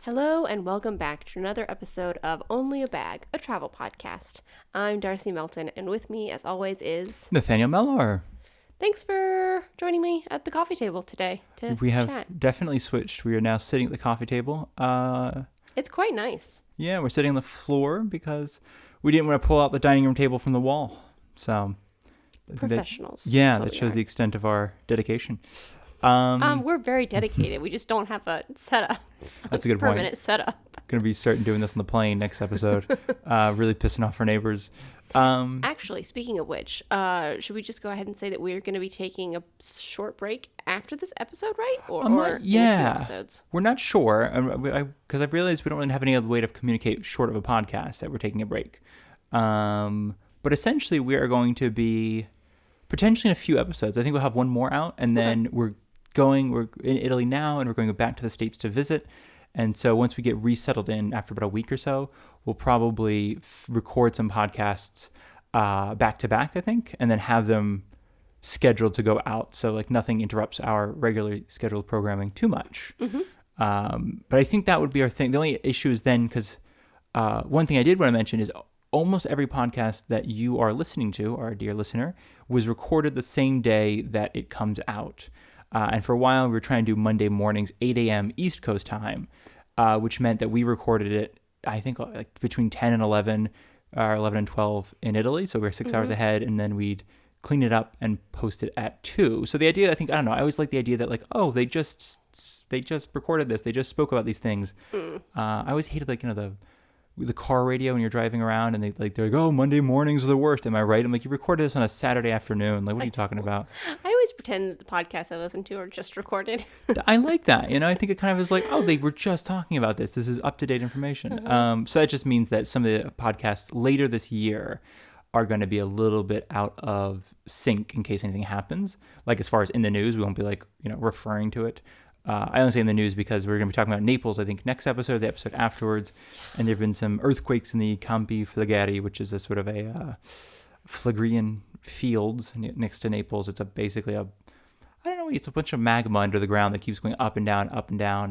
Hello and welcome back to another episode of Only a Bag, a travel podcast. I'm Darcy Melton, and with me, as always, is Nathaniel Mellor. Thanks for joining me at the coffee table today to We have chat. definitely switched. We are now sitting at the coffee table. It's quite nice. Yeah, we're sitting on the floor because we didn't want to pull out the dining room table from the wall. So, I think Professionals. that shows the extent of our dedication. We're very dedicated. We just don't have a setup. That's a good point. Permanent setup. Going to be starting doing this on the plane next episode. Really pissing off our neighbors. Actually, speaking of which, should we just go ahead and say that we're going to be taking a short break after this episode, right? Or in a few episodes? We're not sure because I've realized we don't really have any other way to communicate short of a podcast that we're taking a break. But essentially, we are going to be potentially in a few episodes. I think we'll have one more out, and then we're in Italy now, and we're going back to the States to visit. And so once we get resettled in after about a week or so, we'll probably record some podcasts back to back, I think, and then have them scheduled to go out. So like nothing interrupts our regularly scheduled programming too much. Mm-hmm. But I think that would be our thing. The only issue is then because one thing I did want to mention is almost every podcast that you are listening to, our dear listener, was recorded the same day that it comes out. And for a while, we were trying to do Monday mornings, 8 a.m. East Coast time, which meant that we recorded it, I think, like between 10 and 11, or 11 and 12 in Italy. So we were 6 hours ahead, and then we'd clean it up and post it at 2. So the idea, I don't know, I always like the idea that like, oh, they just recorded this. They just spoke about these things. I always hated the car radio when you're driving around and they're like, oh, Monday mornings are the worst. Am I right? I'm like, you recorded this on a Saturday afternoon. Like, what are you talking about? I always pretend that the podcasts I listen to are just recorded. I like that. I think it kind of is like, oh, they were just talking about this. This is up-to-date information. So that just means that some of the podcasts later this year are going to be a little bit out of sync in case anything happens. Like as far as in the news, we won't be like, referring to it. I only say in the news because we're going to be talking about Naples, I think, next episode, the episode afterwards. And there have been some earthquakes in the Campi Flegrei, which is a sort of a Phlegrean fields next to Naples. It's basically it's a bunch of magma under the ground that keeps going up and down,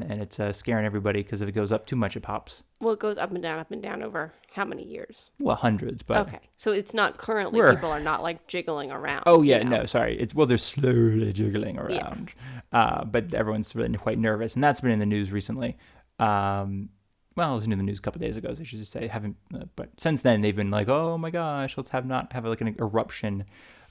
and it's scaring everybody because if it goes up too much, it pops. Well, it goes up and down over how many years? Well, hundreds, but... Okay, so it's not currently, people are not like jiggling around. Oh, yeah, no, sorry. They're slowly jiggling around. Yeah. But everyone's really quite nervous, and that's been in the news recently. Well, it was in the news a couple of days ago, so I should just say, but since then, they've been like, oh my gosh, let's not have like an eruption,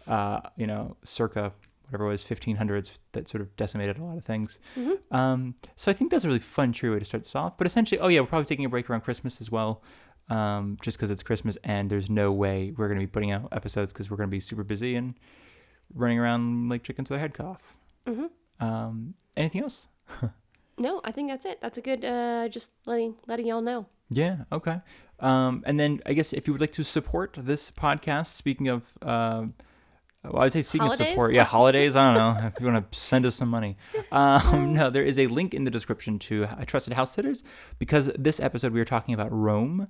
circa... whatever it was, 1500s, that sort of decimated a lot of things. Mm-hmm. So I think that's a really fun, true way to start this off. But essentially, we're probably taking a break around Christmas as well, just because it's Christmas and there's no way we're going to be putting out episodes because we're going to be super busy and running around like chickens with our head cut off. Mm-hmm. Anything else? No, I think that's it. That's a good, just letting y'all know. Yeah, okay. And then I guess if you would like to support this podcast, speaking of... I'd say speaking holidays? Of support, holidays, I don't know, if you want to send us some money. No, there is a link in the description to Trusted House Sitters, because this episode we were talking about Rome.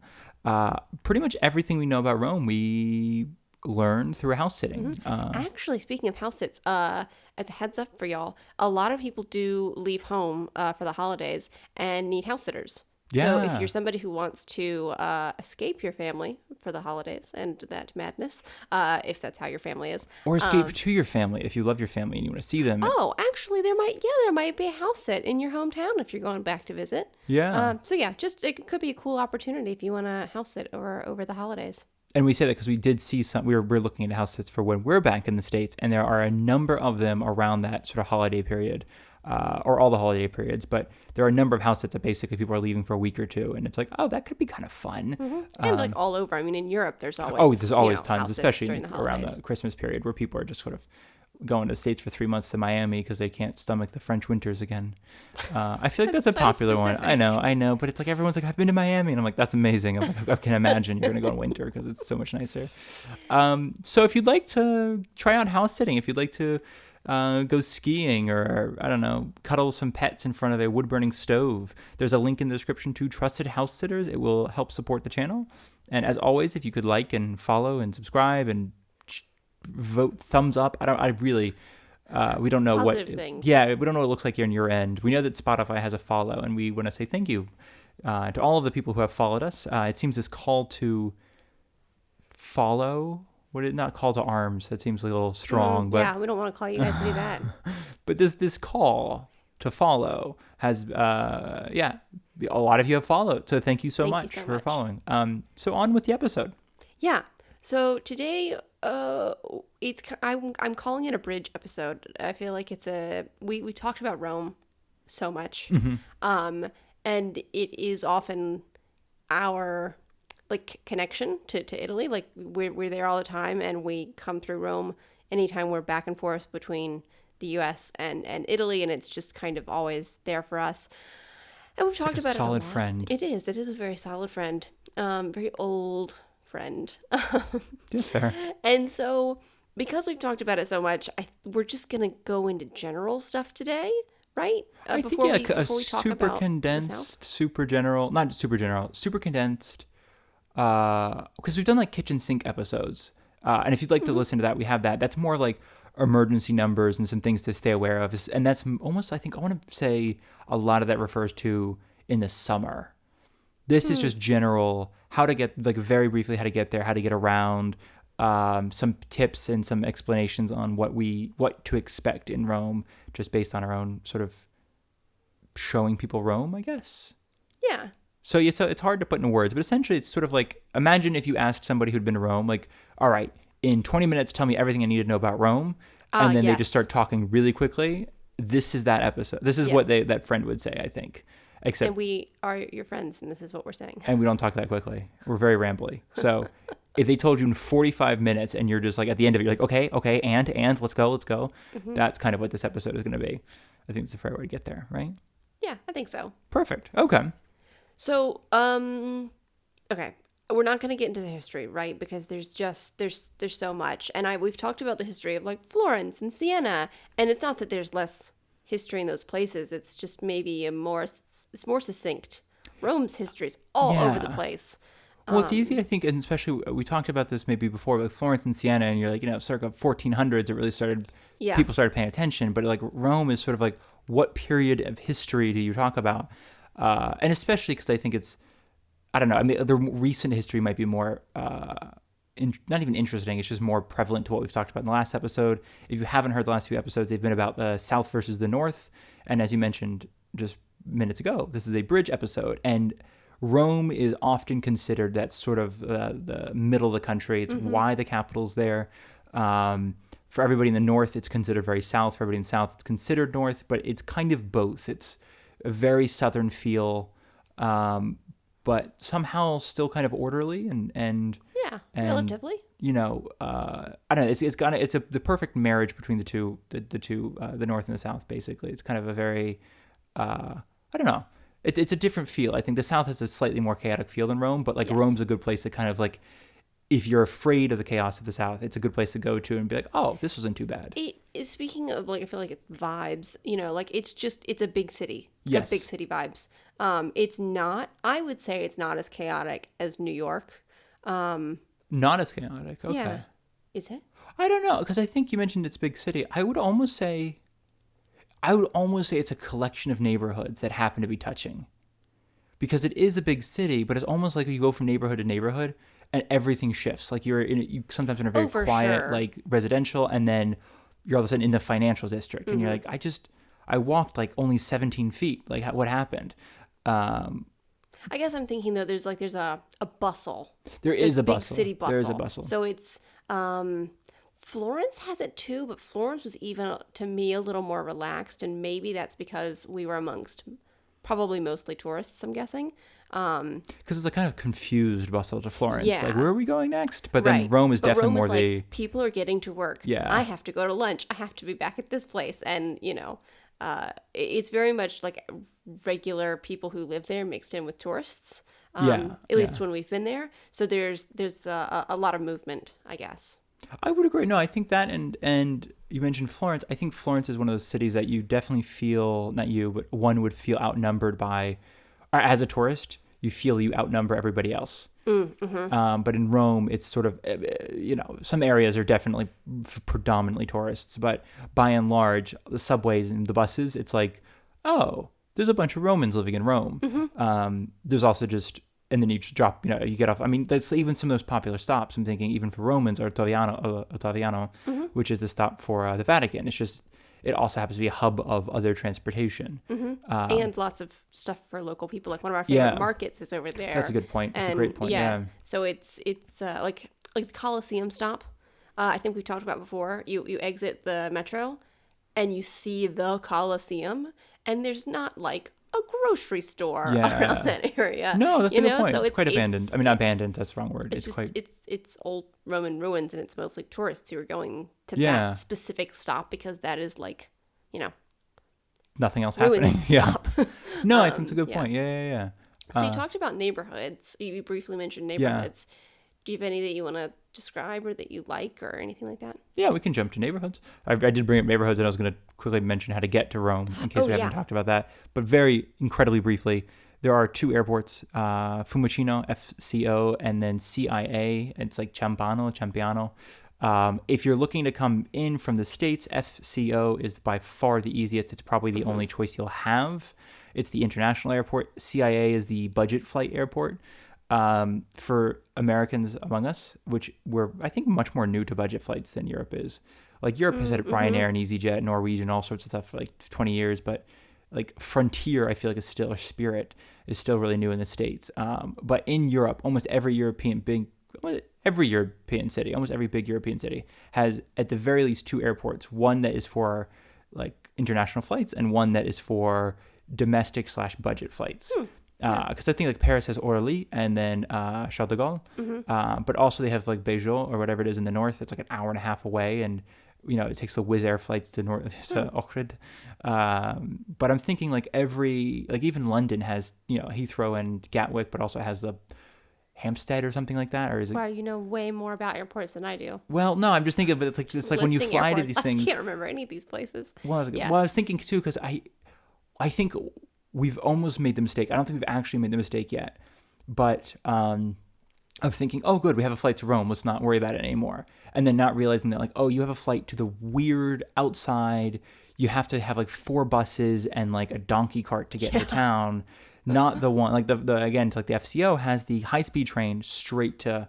Pretty much everything we know about Rome, we learned through house sitting. Mm-hmm. Actually, speaking of house sits, as a heads up for y'all, a lot of people do leave home for the holidays and need house sitters. Yeah. So if you're somebody who wants to escape your family for the holidays and that madness, if that's how your family is. Or escape to your family if you love your family and you want to see them. Oh, actually, there might be a house sit in your hometown if you're going back to visit. Yeah. It could be a cool opportunity if you want to house sit over the holidays. And we say that because we did see some, we're looking at house sits for when we're back in the States, and there are a number of them around that sort of holiday period. Or all the holiday periods, but there are a number of house sits that basically people are leaving for a week or two, and it's like, oh, that could be kind of fun. Mm-hmm. And like all over. I mean, in Europe, there's always tons, especially around the Christmas period, where people are just sort of going to the States for 3 months to Miami because they can't stomach the French winters again. I feel like that's a popular one. I know, but it's like everyone's like, I've been to Miami, and I'm like, that's amazing. I'm like, I can imagine you're gonna go in winter because it's so much nicer. So if you'd like to try out house sitting, if you'd like to go skiing, or I don't know, cuddle some pets in front of a wood-burning stove, there's a link in the description to Trusted House Sitters. It will help support the channel. And as always, if you could like and follow and subscribe and vote thumbs up. We don't know Positive things. We don't know what it looks like here on your end. We know that Spotify has a follow, and we want to say thank you to all of the people who have followed us. It seems this call to follow, not call to arms. That seems a little strong, but yeah, we don't want to call you guys to do that. But this call to follow has, a lot of you have followed. So thank you so much for following. So on with the episode. Yeah. So today, I'm calling it a bridge episode. I feel like we talked about Rome so much, and it is often our like connection to Italy. Like we're there all the time, and we come through Rome anytime we're back and forth between the U.S. and Italy, and it's just kind of always there for us. And we've talked about it a lot. Solid friend. It is a very solid friend. Very old friend. That's fair. And so because we've talked about it so much, we're just gonna go into general stuff today, right? Before we talk super about condensed, super general, not super general, super condensed. Because we've done like kitchen sink episodes, and if you'd like to listen to that, we have that. That's more like emergency numbers and some things to stay aware of, and that's almost, I think, I want to say a lot of that refers to in the summer. This is just general, how to get, like very briefly, how to get there, how to get around, some tips and some explanations on what to expect in Rome, just based on our own sort of showing people Rome, I guess. Yeah. So it's hard to put into words, but essentially it's sort of like, imagine if you asked somebody who'd been to Rome, like, all right, in 20 minutes, tell me everything I need to know about Rome. And then they just start talking really quickly. This is that episode. This is what that friend would say, I think. Except, and we are your friends, and this is what we're saying. And we don't talk that quickly. We're very rambly. So if they told you in 45 minutes and you're just like, at the end of it, you're like, okay, and let's go. That's kind of what this episode is going to be. I think it's a fair way to get there, right? Yeah, I think so. Perfect. Okay. So, okay, we're not going to get into the history, right? Because there's so much, and we've talked about the history of like Florence and Siena, and it's not that there's less history in those places. It's just maybe it's more succinct. Rome's history is all over the place. Well, it's easy, I think, and especially we talked about this maybe before, like Florence and Siena, and you're like, circa 1400s, it really started. Yeah. People started paying attention, but like Rome is sort of like, what period of history do you talk about? And especially because I think it's, I don't know, I mean, the recent history might be more, not even interesting, it's just more prevalent to what we've talked about in the last episode. If you haven't heard the last few episodes, they've been about the South versus the North. And as you mentioned just minutes ago, this is a bridge episode. And Rome is often considered that sort of the middle of the country. It's why the capital's there. For everybody in the North, it's considered very South. For everybody in the South, it's considered North. But it's kind of both. It's a very Southern feel, but somehow still kind of orderly and relatively. I don't know. It's the perfect marriage between the two, the North and the South. Basically, it's kind of a very, I don't know. It's a different feel. I think the South has a slightly more chaotic feel than Rome, but like Rome's a good place to kind of like, if you're afraid of the chaos of the South, it's a good place to go to and be like, oh, this wasn't too bad. Speaking of like, I feel like it's vibes, like it's a big city. Yes. Big city vibes. It's not, I would say it's not as chaotic as New York. Not as chaotic. Okay. Yeah. Is it? I don't know, because I think you mentioned it's big city. I would almost say it's a collection of neighborhoods that happen to be touching. Because it is a big city, but it's almost like you go from neighborhood to neighborhood and everything shifts. Like you sometimes in a very quiet, like residential, and then you're all of a sudden in the financial district, and you're like, I walked like only 17 feet. Like, what happened? I guess I'm thinking though, there's a bustle. There's a big bustle. City bustle. There is a bustle. So it's Florence has it too, but Florence was even to me a little more relaxed, and maybe that's because we were amongst probably mostly tourists, I'm guessing. Because it's a kind of confused bustle to Florence. Yeah. Like, where are we going next? But then Rome is definitely more like, people are getting to work. Yeah. I have to go to lunch. I have to be back at this place. And, it's very much like regular people who live there mixed in with tourists. At least when we've been there. So there's a lot of movement, I guess. I would agree. No, I think that, and you mentioned Florence. I think Florence is one of those cities that you definitely feel, not you, but one would feel outnumbered by, or as a tourist, you feel you outnumber everybody else. But in Rome, it's sort of, some areas are definitely predominantly tourists, but by and large, the subways and the buses, it's like, oh, there's a bunch of Romans living in Rome. There's also just, and then you just drop, you get off. I mean, that's even some of those popular stops. I'm thinking even for Romans, Ottaviano, which is the stop for the Vatican. It's just, it also happens to be a hub of other transportation. And lots of stuff for local people. Like one of our favorite markets is over there. That's a good point. That's a great point. Yeah. So it's like the Coliseum stop. I think we've talked about before. You exit the metro, and you see the Coliseum, and there's not like a grocery store around that area. No, that's a good point. So it's quite abandoned. I mean, not abandoned. That's the wrong word. It's just, quite. It's old Roman ruins, and it's mostly tourists who are going to that specific stop because that is like, nothing else happening. Stop. No, I think it's a good point. Yeah. So you talked about neighborhoods. You briefly mentioned neighborhoods. Yeah. Do you have any that you want to describe or that you like or anything like that? Yeah, we can jump to neighborhoods. I did bring up neighborhoods, and I was going to quickly mention how to get to Rome in case we haven't talked about that. But very incredibly briefly, there are two airports, Fiumicino, FCO, and then CIA. It's like Ciampiano. If you're looking to come in from the States, FCO is by far the easiest. It's probably the only choice you'll have. It's the international airport. CIA is the budget flight airport. For Americans among us, which we're, I think, much more new to budget flights than Europe is. Like Europe has had Ryanair and EasyJet, Norwegian, all sorts of stuff for like 20 years, but like Frontier, I feel like is still, or Spirit is still really new in the States. But in Europe, almost every big European city has at the very least two airports. One that is for like international flights, and one that is for domestic/budget flights. Because I think like Paris has Orly and then Charles de Gaulle, but also they have like Beijing or whatever it is in the north. It's like an hour and a half away, and it takes the Wizz Air flights to Ohrid. But I'm thinking like even London has Heathrow and Gatwick, but also has the Hampstead or something like that, or is it? Wow, you know way more about airports than I do. Well, no, I'm just thinking of it. It's like when you fly airports. To these things. I can't remember any of these places. Well, I was thinking too, because I think we've almost made the mistake. I don't think we've actually made the mistake yet, but of thinking, oh, good, we have a flight to Rome. Let's not worry about it anymore. And then not realizing that, like, oh, you have a flight to the weird outside. You have to have like 4 buses and like a donkey cart to get into town. Not the one like the again, to like the FCO has the high speed train straight to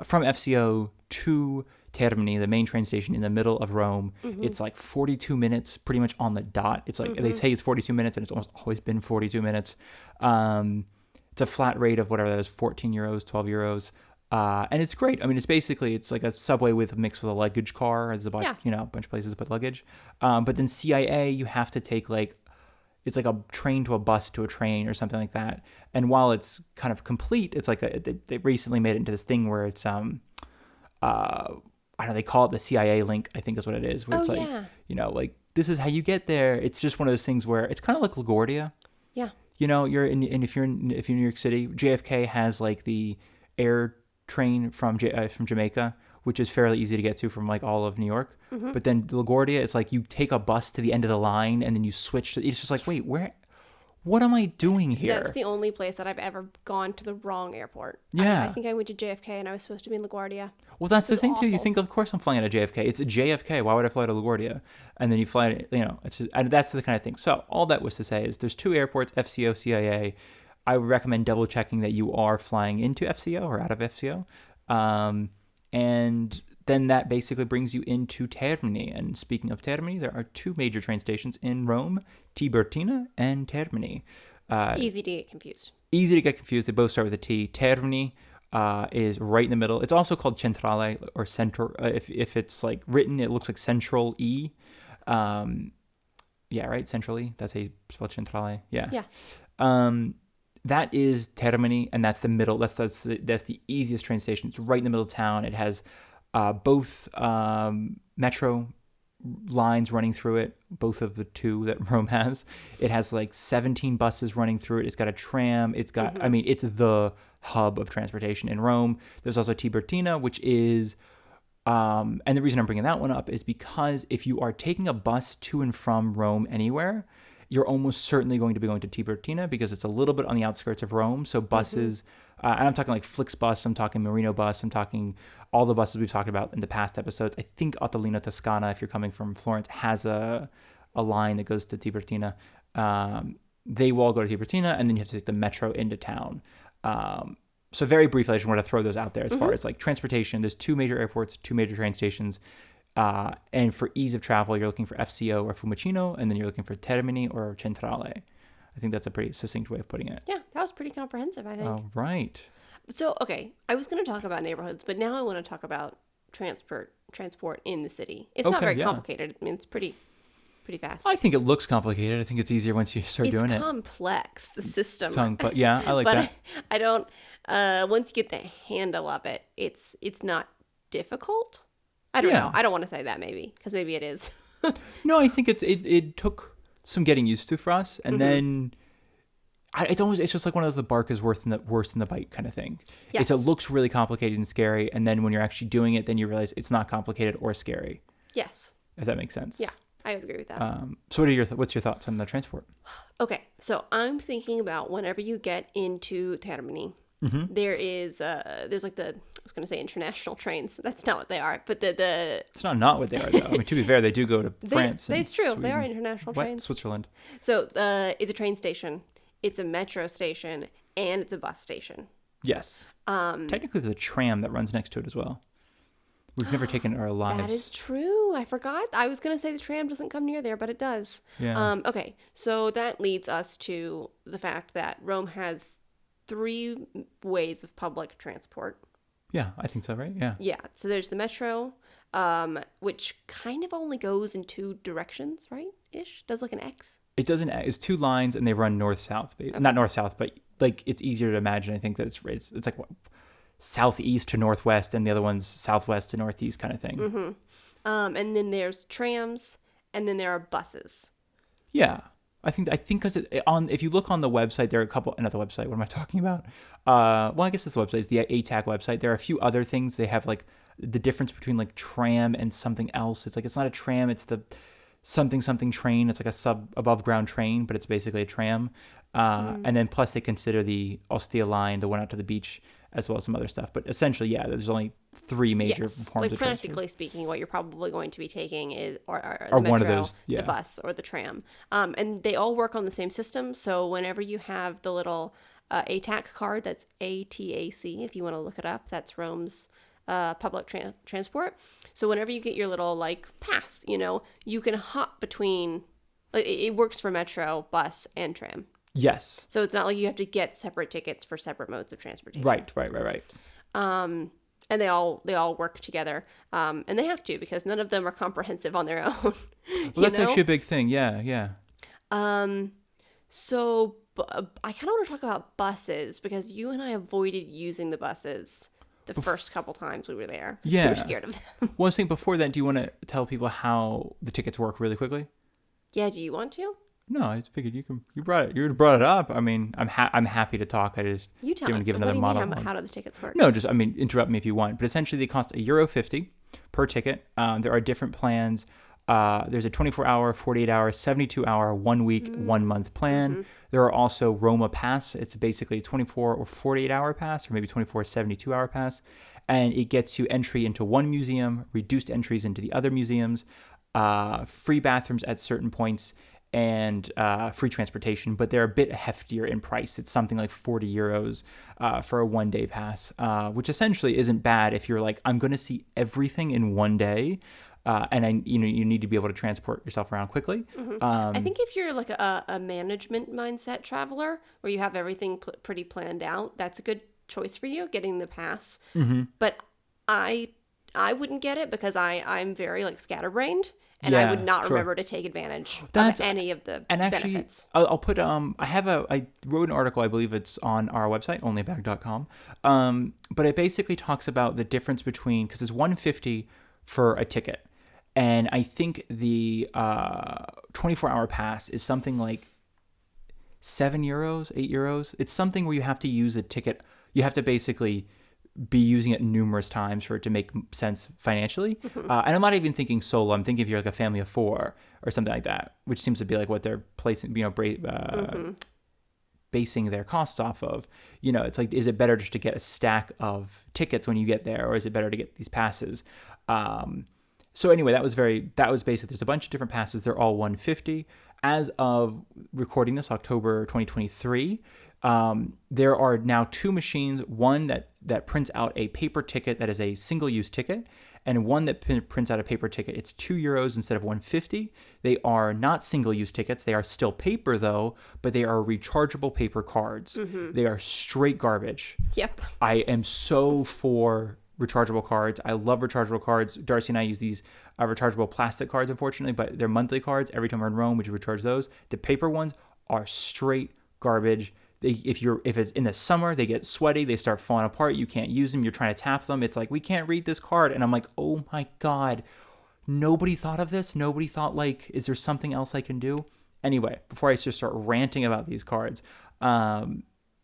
from FCO to Termini, the main train station in the middle of Rome. It's like 42 minutes, pretty much on the dot. It's like they say it's 42 minutes, and it's almost always been 42 minutes. It's a flat rate of whatever that is, 14 euros, 12 euros. And it's great. I mean, it's like a subway mixed with a luggage car. There's a bunch, a bunch of places to put luggage. But then CIA, you have to take it's like a train to a bus to a train or something like that. And while it's kind of complete, it's like they recently made it into this thing where it's I don't know, they call it the CIA link, I think is what it is, where like this is how you get there. It's just one of those things where it's kind of like LaGuardia. Yeah. If you're in New York City, JFK has like the air train from Jamaica, which is fairly easy to get to from like all of New York. But then LaGuardia, it's like you take a bus to the end of the line and then you switch. It's just like, wait, what am I doing here? That's the only place that I've ever gone to the wrong airport. Yeah. I think I went to JFK and I was supposed to be in LaGuardia. Well, that's the thing, too. You think, of course, I'm flying out of JFK. It's a JFK. Why would I fly to LaGuardia? And then you fly, and that's the kind of thing. So all that was to say is there's 2 airports, FCO, CIA. I would recommend double checking that you are flying into FCO or out of FCO. And then that basically brings you into Termini. And speaking of Termini, there are 2 major train stations in Rome, Tiburtina and Termini. Easy to get confused. They both start with a T. Termini is right in the middle. It's also called Centrale or Centro. If it's like written, it looks like Central E. Yeah, right? Central E. That's how you spell Centrale. Yeah. Yeah. That is Termini, and that's the middle. That's the easiest train station. It's right in the middle of town. It has both metro lines running through it, both of the 2 that Rome has. It has like 17 buses running through it. It's got a tram. It's got, I mean, it's the hub of transportation in Rome. There's also Tiburtina, which is, and the reason I'm bringing that one up is because if you are taking a bus to and from Rome anywhere, you're almost certainly going to be going to Tiburtina because it's a little bit on the outskirts of Rome. So buses, and I'm talking like Flixbus, I'm talking Marino Bus, I'm talking all the buses we've talked about in the past episodes. I think Ottolina Toscana, if you're coming from Florence, has a line that goes to Tiburtina. they will all go to Tiburtina, and then you have to take the metro into town. So very briefly, I just want to throw those out there as far as like transportation. There's 2 major airports, 2 major train stations. And for ease of travel, you're looking for FCO or Fiumicino, and then you're looking for Termini or Centrale. I think that's a pretty succinct way of putting it. Yeah, that was pretty comprehensive, I think. Oh, right. So, okay, I was going to talk about neighborhoods, but now I want to talk about transport in the city. It's not very complicated. I mean, it's pretty fast. I think it looks complicated. I think it's easier once you start doing it. It's complex, the system. But yeah, I like but that. I don't. Once you get the handle of it, it's not difficult. I don't know. I don't want to say that maybe because maybe it is. No, I think it took some getting used to for us, and then it's just like one of those, the bark is worse than the bite kind of thing. Yes. It looks really complicated and scary, and then when you're actually doing it, then you realize it's not complicated or scary. Yes. If that makes sense. Yeah, I would agree with that. So what's your thoughts on the transport? Okay, so I'm thinking about whenever you get into Termini, there's like I was going to say international trains. That's not what they are, but the It's not what they are, though. I mean, to be fair, they do go to France. It's true. Sweden. They are international trains. Switzerland. So it's a train station, it's a metro station, and it's a bus station. Yes. Technically, there's a tram that runs next to it as well. We've never taken our lives. That is true. I forgot. I was going to say the tram doesn't come near there, but it does. Yeah. Okay, so that leads us to the fact that Rome has 3 ways of public transport. Yeah, I think so, right? Yeah. Yeah, so there's the metro, which kind of only goes in 2 directions, right? Ish? Does like an X? It doesn't. It's 2 lines, and they run north-south. Okay. Not north-south, but like it's easier to imagine. I think that it's like what, southeast to northwest, and the other one's southwest to northeast kind of thing. Mm-hmm. And then there's trams, and then there are buses. Yeah. I think because if you look on the website, there are a couple. Another website. What am I talking about? Well, I guess this website is the ATAC website. There are a few other things. They have like the difference between like tram and something else. It's like it's not a tram. It's the something train. It's like a above ground train, but it's basically a tram. And then plus they consider the Ostia line, the one out to the beach, as well as some other stuff. But essentially, yeah, there's only 3 major forms of transport. Practically speaking, what you're probably going to be taking is or the metro, one of those, the bus, or the tram. And they all work on the same system. So whenever you have the little ATAC card, that's ATAC, if you want to look it up, that's Rome's public transport. So whenever you get your little like pass, you can hop between. Like, it works for metro, bus, and tram. Yes. So it's not like you have to get separate tickets for separate modes of transportation. Right. And they all work together. And they have to, because none of them are comprehensive on their own. Well, that's actually a big thing. Yeah. So I kind of want to talk about buses, because you and I avoided using the buses the first couple times we were there. Yeah. We were scared of them. Well, I was thinking before that, do you want to tell people how the tickets work really quickly? Yeah, do you want to? No, I figured you brought it up. I mean, I'm happy to talk. I just you tell me. Give what another do you model. mean, how do the tickets work? No, interrupt me if you want. But essentially, they cost €1.50 per ticket. There are different plans. There's a 24-hour, 48-hour, 72-hour, 1 week, 1 month plan. Mm-hmm. There are also Roma Pass. It's basically a 24 or 48-hour pass, or maybe 24 or 72-hour pass, and it gets you entry into one museum, reduced entries into the other museums, free bathrooms at certain points, and free transportation, but they're a bit heftier in price. It's something like €40 for a 1-day pass, which essentially isn't bad if you're like, I'm going to see everything in 1 day, and you need to be able to transport yourself around quickly. Mm-hmm. I think if you're like a management mindset traveler, where you have everything pretty planned out, that's a good choice for you, getting the pass. Mm-hmm. But I wouldn't get it, because I'm very like scatterbrained. And I would not remember to take advantage of any of the benefits. I'll put I wrote an article, I believe it's on our website, onlybag.com. But it basically talks about the difference between, because it's $1.50 for a ticket, and I think the 24-hour pass is something like €7, €8. It's something where you have to use a ticket. You have to basically be using it numerous times for it to make sense financially. Mm-hmm. And I'm not even thinking solo. I'm thinking if you're like a family of 4 or something like that, which seems to be like what they're placing, basing their costs off of. It's like, is it better just to get a stack of tickets when you get there, or is it better to get these passes? So anyway, that was basically, there's a bunch of different passes. They're all $1.50. as of recording this, October 2023, there are now two machines, one that prints out a paper ticket that is a single-use ticket, and one that prints out a paper ticket. It's €2 instead of 150. They are not single-use tickets. They are still paper, though, but they are rechargeable paper cards. They are straight garbage. Yep. I am so for rechargeable cards. I love rechargeable cards. Darcy and I use these rechargeable plastic cards, unfortunately, but they're monthly cards. Every time we're in Rome, we recharge those. The paper ones are straight garbage. If it's in the summer, they get sweaty, they start falling apart, you can't use them, you're trying to tap them, it's like, we can't read this card. And I'm like, oh my God, nobody thought of this. Nobody thought, like, is there something else I can do? Anyway, before I just start ranting about these cards,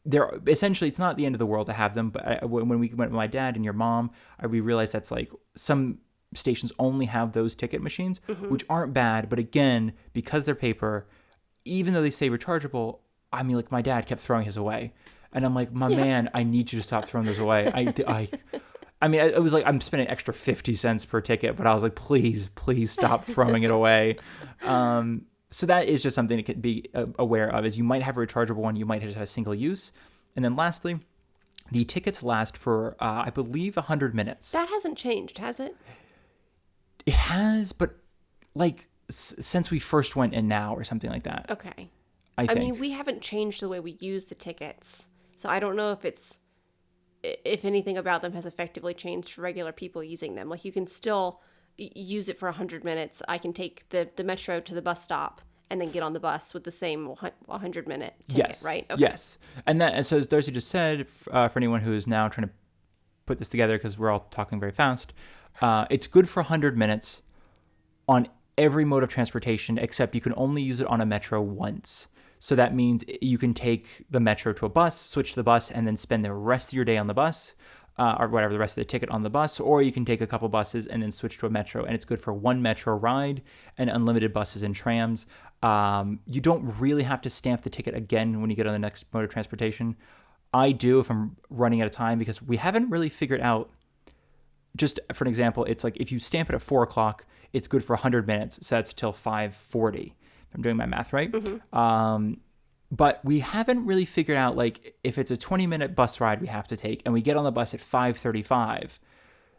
they're essentially, it's not the end of the world to have them, but when we went with my dad and your mom, we realized that's like some stations only have those ticket machines, which aren't bad, but again, because they're paper, even though they say rechargeable, I mean, like, my dad kept throwing his away, and I'm like, man, I need you to stop throwing those away. I mean, it was like, I'm spending extra 50 cents per ticket, but I was like, please stop throwing it away. So that is just something to be aware of, is you might have a rechargeable one, you might just have a single use. And then lastly, the tickets last for, I believe, 100 minutes. That hasn't changed, has it? It has, but like since we first went in now or something like that. Okay. I think. mean, we haven't changed the way we use the tickets, so I don't know if anything about them has effectively changed for regular people using them. Like, you can still use it for 100 minutes. I can take the metro to the bus stop and then get on the bus with the same 100-minute ticket, Yes. right? Okay. Yes. And so as Darcy just said, for anyone who is now trying to put this together, because we're all talking very fast, it's good for 100 minutes on every mode of transportation, except you can only use it on a metro once. So that means you can take the metro to a bus, switch to the bus, and then spend the rest of your day on the bus, or whatever, the rest of the ticket on the bus, or you can take a couple buses and then switch to a metro, and it's good for one metro ride and unlimited buses and trams. You don't really have to stamp the ticket again when you get on the next mode of transportation. I do if I'm running out of time, because we haven't really figured out, just for an example, it's like if you stamp it at 4 o'clock, it's good for 100 minutes, so that's till 5:40. I'm doing my math right. But we haven't really figured out, like, if it's a 20-minute bus ride we have to take and we get on the bus at 5:35,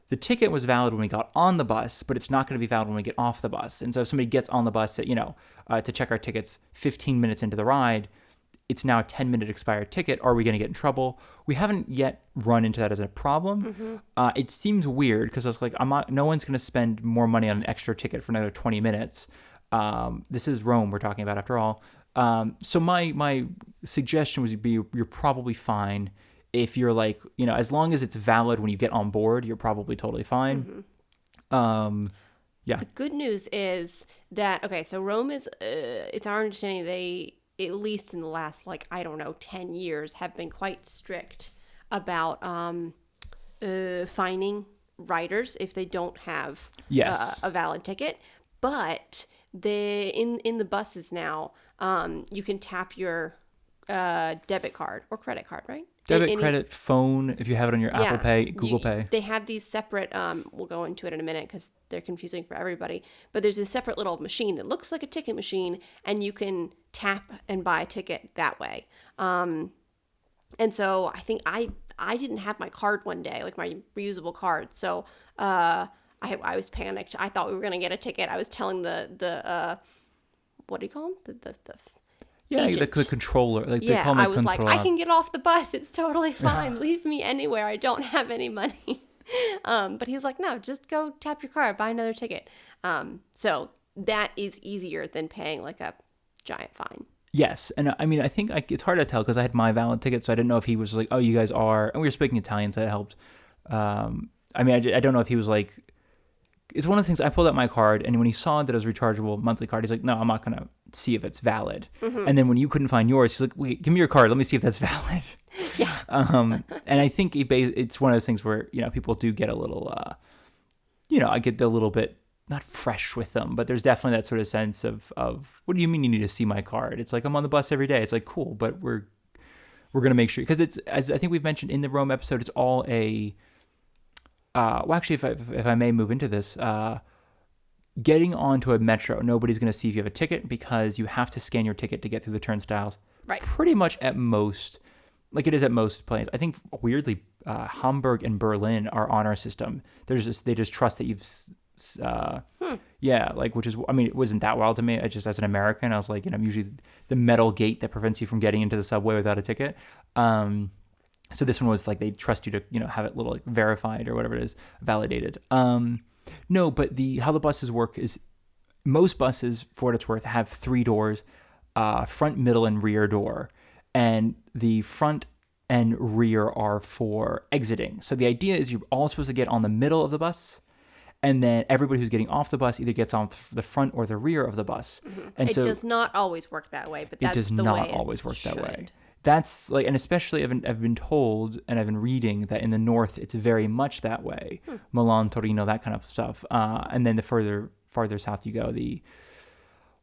the ticket was valid when we got on the bus, but it's not going to be valid when we get off the bus. And so if somebody gets on the bus at, to check our tickets 15 minutes into the ride, it's now a 10-minute expired ticket. Are we going to get in trouble? We haven't yet run into that as a problem. It seems weird, because I was like, no one's going to spend more money on an extra ticket for another 20 minutes. This is Rome we're talking about, after all. So my suggestion was you're probably fine if you're like, as long as it's valid when you get on board, you're probably totally fine. Yeah. The good news is that, okay, so Rome is, it's our understanding they, at least in the last, 10 years, have been quite strict about fining riders if they don't have a valid ticket. But in the buses now, you can tap your debit card or credit card, right? Debit, credit, phone, if you have it on your Apple Pay, Google Pay. They have these separate, we'll go into it in a minute because they're confusing for everybody, but there's a separate little machine that looks like a ticket machine, and you can tap and buy a ticket that way. And so I think I didn't have my card one day, like my reusable card, so I was panicked. I thought we were going to get a ticket. I was telling the what do you call them? The controller. They call them I was like, I can get off the bus. It's totally fine. Leave me anywhere. I don't have any money. But he was like, no, just go tap your card, buy another ticket. So that is easier than paying like a giant fine. Yes. And I mean, I think it's hard to tell because I had my valid ticket, so I didn't know if he was like, oh, you guys are, and we were speaking Italian, so that helped. I mean, I don't know if he was like, it's one of the things, I pulled out my card, and when he saw that it was a rechargeable monthly card, he's like, no, I'm not going to see if it's valid. And then when you couldn't find yours, he's like, wait, give me your card. Let me see if that's valid. Yeah. And I think it's one of those things where, people do get a little, I get a little bit, not fresh with them, but there's definitely that sort of sense of what do you mean you need to see my card? It's like, I'm on the bus every day. It's like, cool, but we're going to make sure, because it's, as I think we've mentioned in the Rome episode, it's all a, well, actually, if I may move into this, getting onto a metro, nobody's going to see if you have a ticket because you have to scan your ticket to get through the turnstiles. Right. Pretty much at most, like it is at most planes. I think weirdly, Hamburg and Berlin are on our system. They just trust that you've, yeah, like, which is, I mean, it wasn't that wild to me. I just, as an American, I was like, I'm usually the metal gate that prevents you from getting into the subway without a ticket. So this one was like, they trust you to, have it little like verified or whatever it is, validated. No, but how the buses work is most buses, for what it's worth, have 3 doors, front, middle, and rear door. And the front and rear are for exiting. So the idea is you're all supposed to get on the middle of the bus, and then everybody who's getting off the bus either gets on the front or the rear of the bus. Mm-hmm. And it does not always work that way, but that's it does the not way always work that way. should. That's like, and especially I've been told and I've been reading that in the north it's very much that way. Milan, Torino, that kind of stuff. And then the farther south you go, the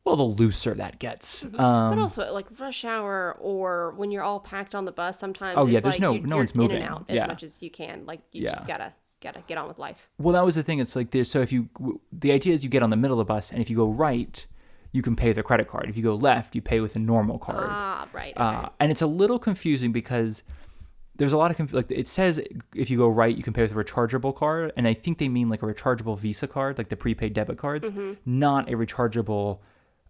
looser that gets. But also like rush hour or when you're all packed on the bus, sometimes Oh yeah, it's there's like no one's moving in and out as much as you can. Like you just gotta get on with life. Well, that was the thing. It's like this. So the idea is you get on the middle of the bus, and if you go right, you can pay with a credit card. If you go left, you pay with a normal card. Ah, right. Okay. And it's a little confusing because there's a lot of like it says if you go right, you can pay with a rechargeable card, and I think they mean like a rechargeable Visa card, like the prepaid debit cards, not a rechargeable.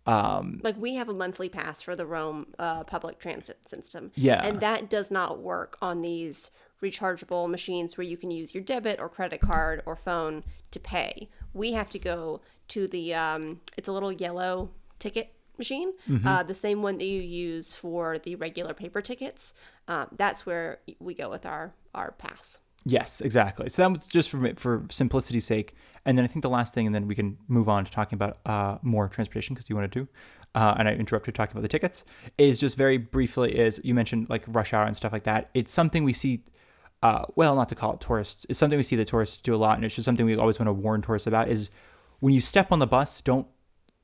Like we have a monthly pass for the Rome public transit system. Yeah. And that does not work on these rechargeable machines where you can use your debit or credit card or phone to pay. We have to go to the, it's a little yellow ticket machine, the same one that you use for the regular paper tickets. That's where we go with our pass. Yes, exactly. So that was just for simplicity's sake. And then I think the last thing, and then we can move on to talking about more transportation because you wanted to, and I interrupted talking about the tickets, is just very briefly is you mentioned like rush hour and stuff like that. It's something we see, well, not to call it tourists. It's something we see that tourists do a lot. And it's just something we always want to warn tourists about is when you step on the bus, don't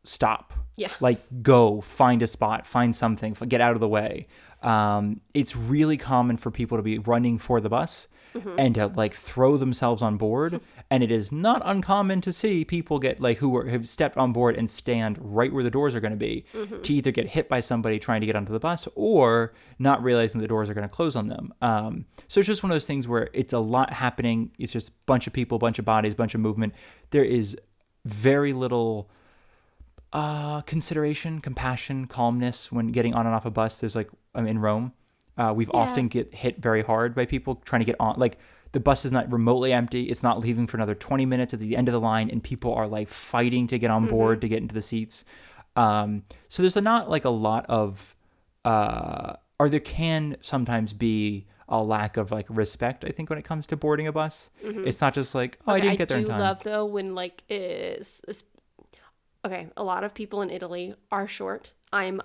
stop. Yeah. Like go find a spot, find something, get out of the way. It's really common for people to be running for the bus and to like throw themselves on board. And it is not uncommon to see people get like have stepped on board and stand right where the doors are going to be to either get hit by somebody trying to get onto the bus or not realizing the doors are going to close on them. So it's just one of those things where it's a lot happening. It's just a bunch of people, bunch of bodies, bunch of movement. There is very little consideration, compassion, calmness when getting on and off a bus. There's like, I'm in Rome. We've often get hit very hard by people trying to get on. Like the bus is not remotely empty. It's not leaving for another 20 minutes at the end of the line. And people are like fighting to get on board to get into the seats. So there's not like a lot of, or there can sometimes be a lack of like respect, I think, when it comes to boarding a bus. It's not just like, oh, I didn't get there in time. I do love though when like okay, a lot of people in Italy are short. I'm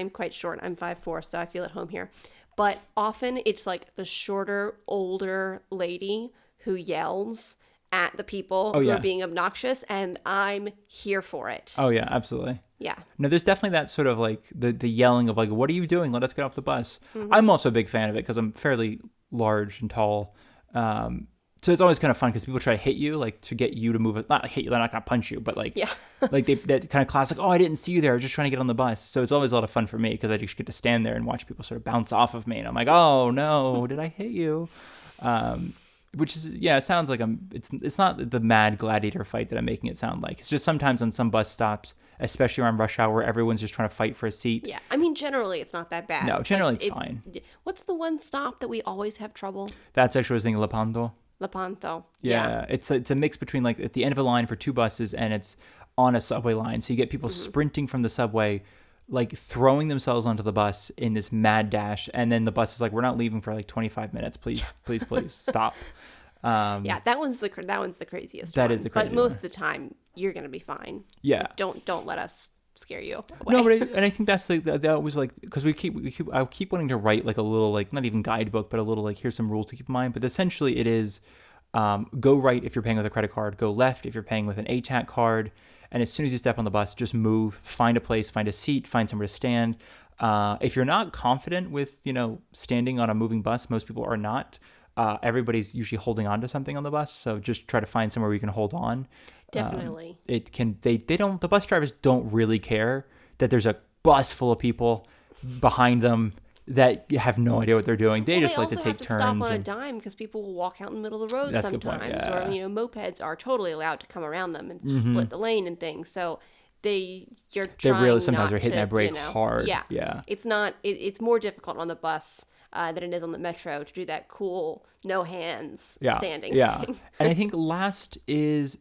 quite short. I'm 5'4", so I feel at home here. But often it's like the shorter, older lady who yells at the people who are being obnoxious, and I'm here for it. Oh yeah, absolutely. Yeah. No, there's definitely that sort of like the yelling of like, what are you doing? Let us get off the bus. I'm also a big fan of it because I'm fairly large and tall. So it's always kind of fun because people try to hit you, like to get you to move it. Not like hit you, they're not going to punch you, but like, like that kind of classic, oh, I didn't see you there. I was just trying to get on the bus. So it's always a lot of fun for me because I just get to stand there and watch people sort of bounce off of me. And I'm like, oh no, did I hit you? Which is, it sounds like it's not the mad gladiator fight that I'm making it sound like. It's just sometimes on some bus stops, especially around rush hour, where everyone's just trying to fight for a seat. Yeah. I mean, generally it's not that bad. No, generally it's fine. What's the one stop that we always have trouble? That's actually what I was thinking, Lepanto. Lepanto. Yeah. It's a mix between like at the end of a line for 2 buses and it's on a subway line. So you get people sprinting from the subway, like throwing themselves onto the bus in this mad dash. And then the bus is like, we're not leaving for like 25 minutes. Please, stop. That one's the craziest That one. is the crazy But most one. of the time, you're going to be fine. Yeah. Like, don't let us scare you away. No, but I think that's like that was like because I keep wanting to write like a little like not even guidebook but a little like here's some rules to keep in mind. But essentially it is go right if you're paying with a credit card, go left if you're paying with an ATAC card, and as soon as you step on the bus, just move, find a place, find a seat, find somewhere to stand. If you're not confident with standing on a moving bus, most people are not. everybody's usually holding on to something on the bus. So just try to find somewhere where you can hold on. Definitely. The bus drivers don't really care that there's a bus full of people behind them that have no idea what they're doing. They just like to take turns. They also have to stop on a dime because people will walk out in the middle of the road That's a good point, sometimes. yeah. Or, mopeds are totally allowed to come around them and split the lane and things. So they really sometimes are hitting that brake hard. Yeah. It's more difficult on the bus than it is on the metro to do that cool, no hands standing thing. And I think last is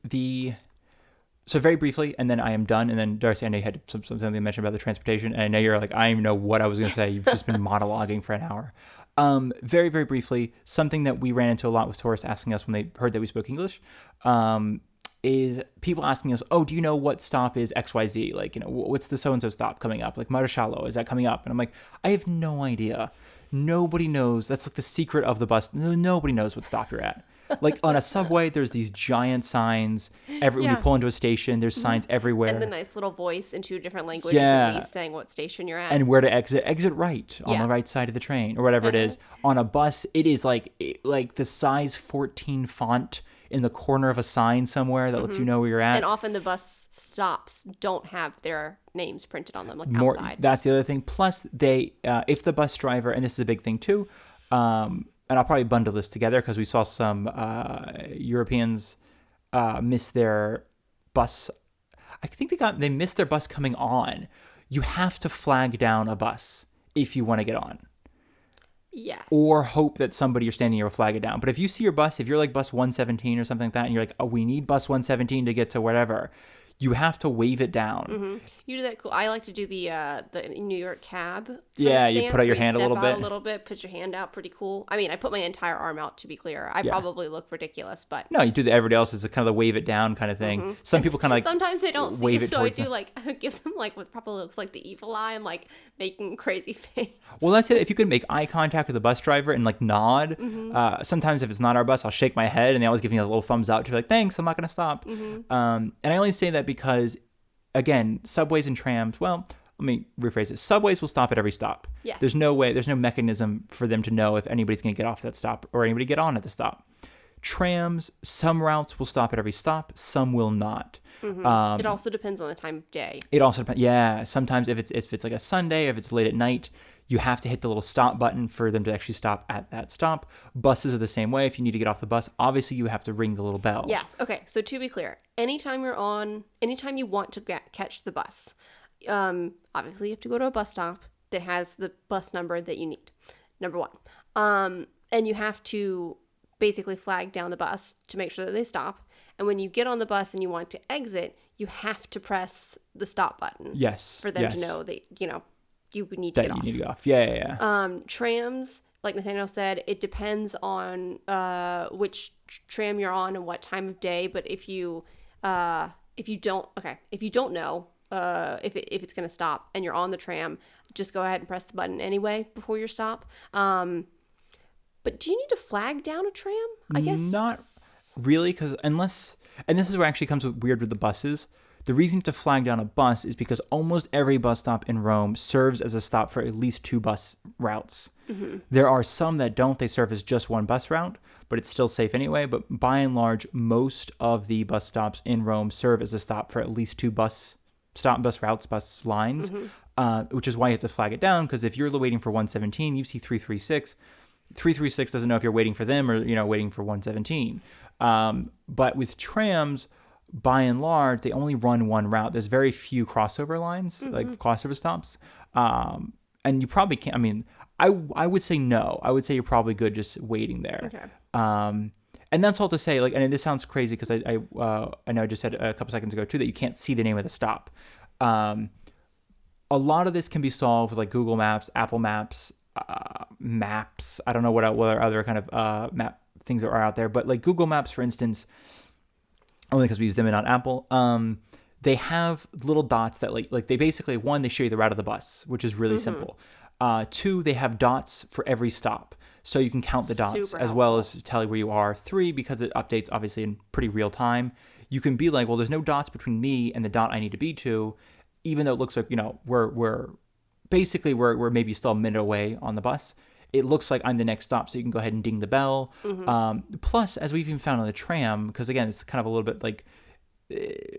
so very briefly, and then I am done. And then Darcy, I know you had something to mention about the transportation, and I know you're like, I don't even know what I was going to say. You've just been monologuing for an hour. Very, very briefly, something that we ran into a lot with tourists asking us when they heard that we spoke English, is people asking us, oh, do you know what stop is XYZ? Like, what's the so-and-so stop coming up? Like Marshalo, is that coming up? And I'm like, I have no idea. Nobody knows. That's like the secret of the bus. Nobody knows what stop you're at. Like on a subway, there's these giant signs. When you pull into a station, there's signs everywhere. And the nice little voice in 2 different languages at least saying what station you're at. And where to exit. Exit right on the right side of the train or whatever it is. On a bus, it is like the size 14 font in the corner of a sign somewhere that lets you know where you're at. And often the bus stops don't have their names printed on them, like outside. That's the other thing. Plus, they if the bus driver, and this is a big thing too, and I'll probably bundle this together because we saw some Europeans miss their bus. I think they missed their bus coming on. You have to flag down a bus if you want to get on. Yes. Or hope that somebody you're standing here will flag it down. But if you see your bus, if you're like bus 117 or something like that, and you're like, oh, we need bus 117 to get to whatever, you have to wave it down. Mm-hmm. You do that cool. I like to do the New York cab. Yeah, you put out your hand a little bit. Put your hand out, pretty cool. I mean, I put my entire arm out to be clear. I probably look ridiculous, but no, you do the everybody else is kind of the wave it down kind of thing. Mm-hmm. Some people kind of like sometimes they don't wave see, it so I do them. like give them like what probably looks like the evil eye. I'm like making a crazy face. Well, that's it. If you could make eye contact with the bus driver and like nod, sometimes if it's not our bus, I'll shake my head and they always give me a little thumbs up to be like, thanks, I'm not going to stop. Mm-hmm. And I only say that because, again, subways and trams, well, let me rephrase it. Subways will stop at every stop. Yes. There's no mechanism for them to know if anybody's going to get off that stop or anybody get on at the stop. Trams, some routes will stop at every stop, some will not. Mm-hmm. It also depends on the time of day. It also depends. Yeah, sometimes if it's like a Sunday, if it's late at night, you have to hit the little stop button for them to actually stop at that stop. Buses are the same way. If you need to get off the bus, obviously you have to ring the little bell. Yes. Okay. So to be clear, anytime you want to catch the bus, obviously you have to go to a bus stop that has the bus number that you need. Number one. And you have to basically flag down the bus to make sure that they stop. And when you get on the bus and you want to exit, you have to press the stop button. Yes. For them to know that, you need to get off. You need to get off. Yeah. Trams, like Nathaniel said, it depends on which tram you're on and what time of day. But if you don't know if it's going to stop and you're on the tram, just go ahead and press the button anyway before your stop. But do you need to flag down a tram? I guess not really, because and this is where it actually comes weird with the buses. The reason to flag down a bus is because almost every bus stop in Rome serves as a stop for at least 2 bus routes. Mm-hmm. There are some that don't. They serve as just 1 bus route, but it's still safe anyway. But by and large, most of the bus stops in Rome serve as a stop for at least 2 bus routes, bus lines, which is why you have to flag it down, because if you're waiting for 117, you see 336. 336 doesn't know if you're waiting for them or, waiting for 117. But with trams, by and large, they only run 1 route. There's very few crossover lines, like crossover stops. And you probably can't, I would say no. I would say you're probably good just waiting there. Okay. And that's all to say, and this sounds crazy because I know I just said a couple seconds ago too that you can't see the name of the stop. A lot of this can be solved with like Google Maps, Apple Maps, Maps. I don't know what other kind of map things that are out there, but like Google Maps, for instance, only because we use them and not Apple. They have little dots that like they basically, 1, they show you the route of the bus, which is really simple. 2, they have dots for every stop, so you can count the dots as well as tell you where you are. 3, because it updates obviously in pretty real time, you can be like, well, there's no dots between me and the dot I need to be to, even though it looks like we're maybe still a minute away on the bus. it looks like I'm the next stop, so you can go ahead and ding the bell. Plus, as we've even found on the tram, because again, it's kind of a little bit like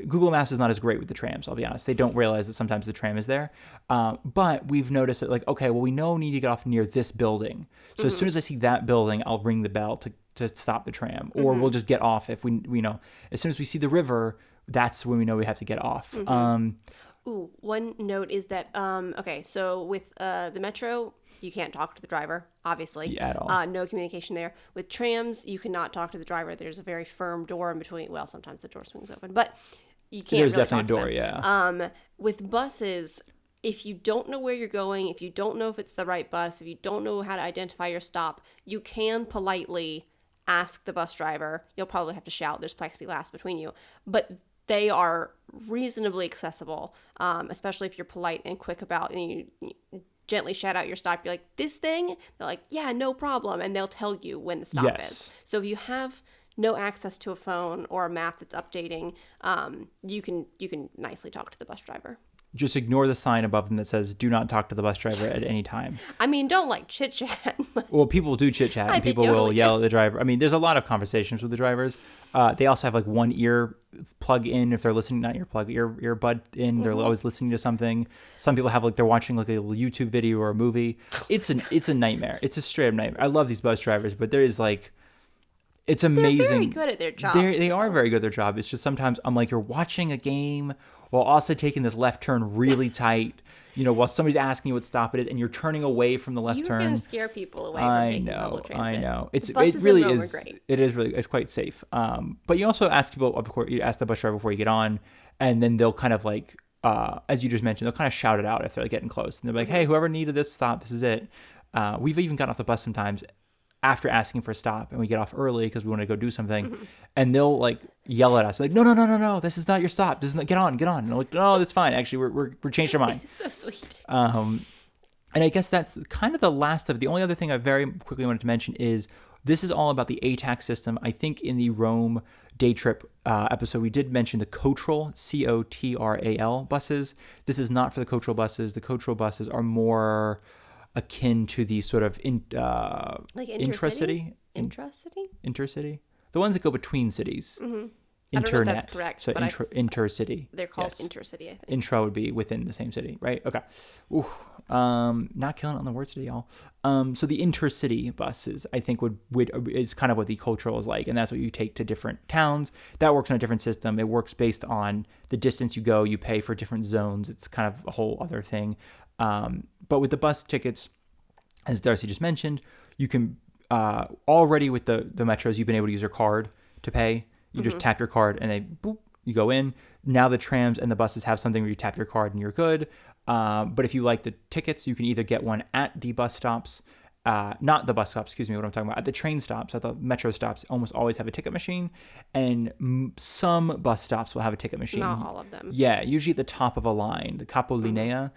Google Maps is not as great with the trams, I'll be honest. They don't realize that sometimes the tram is there. But we've noticed that, like, okay, well, we know we need to get off near this building. So as soon as I see that building, I'll ring the bell to stop the tram. Or we'll just get off if we know. As soon as we see the river, that's when we know we have to get off. Ooh, one note is that, okay, so with the metro, you can't talk to the driver, obviously. Yeah, at all. No communication there. With trams, you cannot talk to the driver. There's a very firm door in between. Well, sometimes the door swings open, but you can't There's really definitely talk a door, to them. With buses, if you don't know where you're going, if you don't know if it's the right bus, if you don't know how to identify your stop, you can politely ask the bus driver. You'll probably have to shout. There's plexiglass between you. But they are reasonably accessible, especially if you're polite and quick about and you gently shout out your stop. You're like, this thing? They're like, yeah, no problem. And they'll tell you when the stop is. So if you have no access to a phone or a map that's updating, you can nicely talk to the bus driver. Just ignore the sign above them that says "Do not talk to the bus driver at any time." I mean, don't like chit chat. Well, people do chit chat, and people will yell at the driver. I mean, there's a lot of conversations with the drivers. They also have like one ear plug in if they're listening, not earbud in. They're always listening to something. Some people have like they're watching like a little YouTube video or a movie. It's a nightmare. It's a straight up nightmare. I love these bus drivers, but there is like. It's amazing. They're very good at their job. They are very good at their job. It's just sometimes I'm like, you're watching a game while also taking this left turn really tight, while somebody's asking you what stop it is, and you're turning away from the left turn. You're going to scare people away from taking public transit. I know. It Buses really in Rome is. Are great. It is really. It's quite safe. But you also ask people, of course, you ask the bus driver before you get on, and then they'll kind of like, as you just mentioned, they'll kind of shout it out if they're like getting close, and they're like, hey, whoever needed this stop, this is it. We've even gotten off the bus sometimes after asking for a stop, and we get off early because we want to go do something, and they'll like yell at us like, no, this is not your stop, this is not, get on, and I'm like, no, that's fine, actually we're changed our mind. So sweet. And I guess that's kind of the last of the only other thing I very quickly wanted to mention is this is all about the ATAC system. I think in the Rome day trip episode we did mention the Cotral, COTRAL buses. This is not for the Cotral buses. The Cotral buses are more akin to the sort of like intracity, intercity, the ones that go between cities. I don't know if that's correct. So intercity. They're called intercity, I think. Intra would be within the same city, right? Okay. Ooh. Not killing it on the words today, y'all. So the intercity buses, I think, would is kind of what the Cultural is like, and that's what you take to different towns. That works on a different system. It works based on the distance you go. You pay for different zones. It's kind of a whole other thing. But with the bus tickets, as Darcy just mentioned, you can already with the metros, you've been able to use your card to pay. You just tap your card and boop, you go in. Now the trams and the buses have something where you tap your card and you're good. But if you like the tickets, you can either get one at the bus stops, not the bus stops, excuse me, what I'm talking about, at the train stops, at the metro stops, almost always have a ticket machine. And some bus stops will have a ticket machine. Not all of them. Yeah, usually at the top of a line. The Capolinea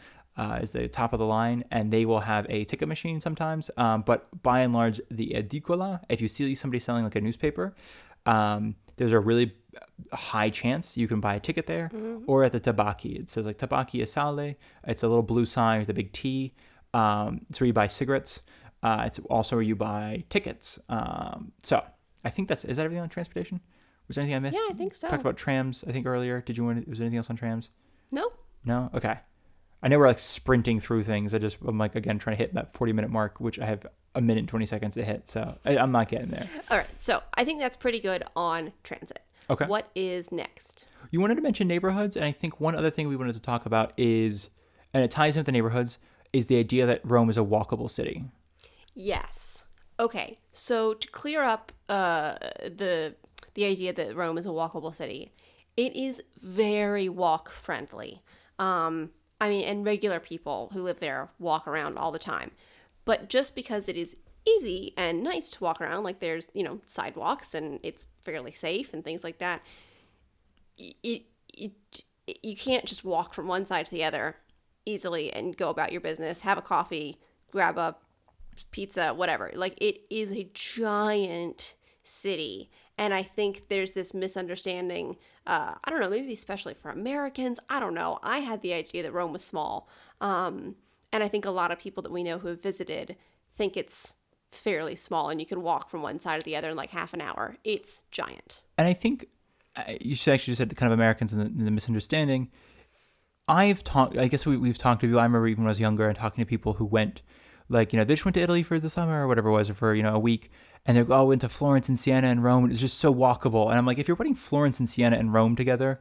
is the top of the line, and they will have a ticket machine sometimes. But by and large, the edicola, if you see somebody selling like a newspaper, there's a really high chance you can buy a ticket there. Or at the tabacchi. It says like tabacchi e sale. It's a little blue sign with a big T. It's where you buy cigarettes. It's also where you buy tickets. So I think is that everything on transportation? Was there anything I missed? Yeah, I think so. Talked about trams, I think, earlier. Was there anything else on trams? No. No? Okay. I know we're like sprinting through things. I'm like, again, trying to hit that 40-minute mark, which I have a minute and 20 seconds to hit. So I'm not getting there. All right. So I think that's pretty good on transit. Okay. What is next? You wanted to mention neighborhoods. And I think one other thing we wanted to talk about is, and it ties in with the neighborhoods, is the idea that Rome is a walkable city. Yes. Okay. So to clear up the idea that Rome is a walkable city, it is very walk friendly. I mean, and regular people who live there walk around all the time. But just because it is easy and nice to walk around, like there's, sidewalks and it's fairly safe and things like that, you can't just walk from one side to the other easily and go about your business, have a coffee, grab a pizza, whatever. Like, it is a giant city. And I think there's this misunderstanding, I don't know, maybe especially for Americans. I don't know. I had the idea that Rome was small. And I think a lot of people that we know who have visited think it's fairly small and you can walk from one side to the other in like half an hour. It's giant. And I think you should actually just said the kind of Americans and the misunderstanding. I guess we've talked to people. I remember even when I was younger and talking to people who went, like, they just went to Italy for the summer or whatever it was, or for, a week. And they're, oh, went to Florence and Siena and Rome. And it's just so walkable. And I'm like, if you're putting Florence and Siena and Rome together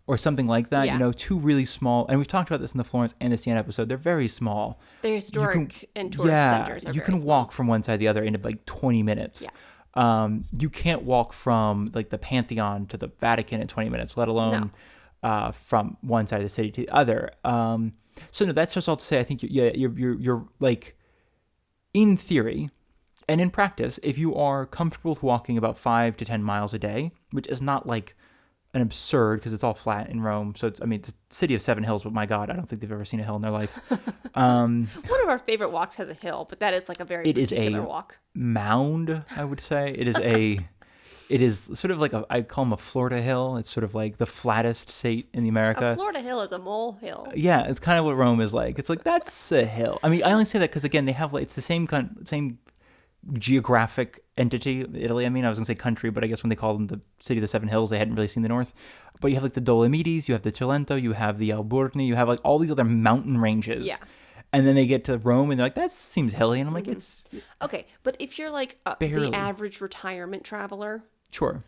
or something like that, Yeah. two really small, and we've talked about this in the Florence and the Siena episode, they're very small. They're historic and tourist centers are you very can small. walk from one side to the other in like 20 minutes. Yeah. You can't walk from like the Pantheon to the Vatican in 20 minutes, let alone from one side of the city to the other. So no, that's just all to say. I think you're like, in theory and in practice, if you are comfortable with walking about 5 to 10 miles a day, which is not like an absurd because it's all flat in Rome. So it's a city of 7 hills, but my God, I don't think they've ever seen a hill in their life. One of our favorite walks has a hill, but that is like a very particular walk. Mound, I would say. It is sort of like I call them a Florida hill. It's sort of like the flattest state in America. A Florida hill is a mole hill. Yeah, it's kind of what Rome is like. It's like, that's a hill. I mean, I only say that because, again, they have like, it's the same geographic entity, Italy. I mean, I was going to say country, but I guess when they call them the city of the 7 hills, they hadn't really seen the north. But you have like the Dolomites, you have the Cilento, you have the Alburni, you have like all these other mountain ranges. Yeah. And then they get to Rome and they're like, that seems hilly. And I'm like, it's... Okay, but if you're like the average retirement traveler... Sure.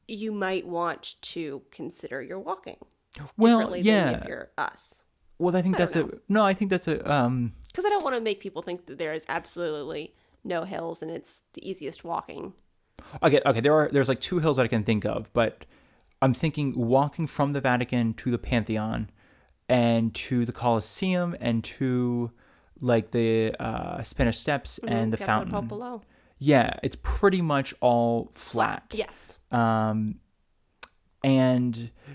You might want to consider your walking differently than if you're us. Well, I think I think that's a... Because I don't want to make people think that there is absolutely no hills and it's the easiest walking. Okay, there's like 2 hills that I can think of, but I'm thinking walking from the Vatican to the Pantheon and to the Colosseum and to like the Spanish Steps and the fountain. Popolo. Yeah, it's pretty much all flat. Yes. And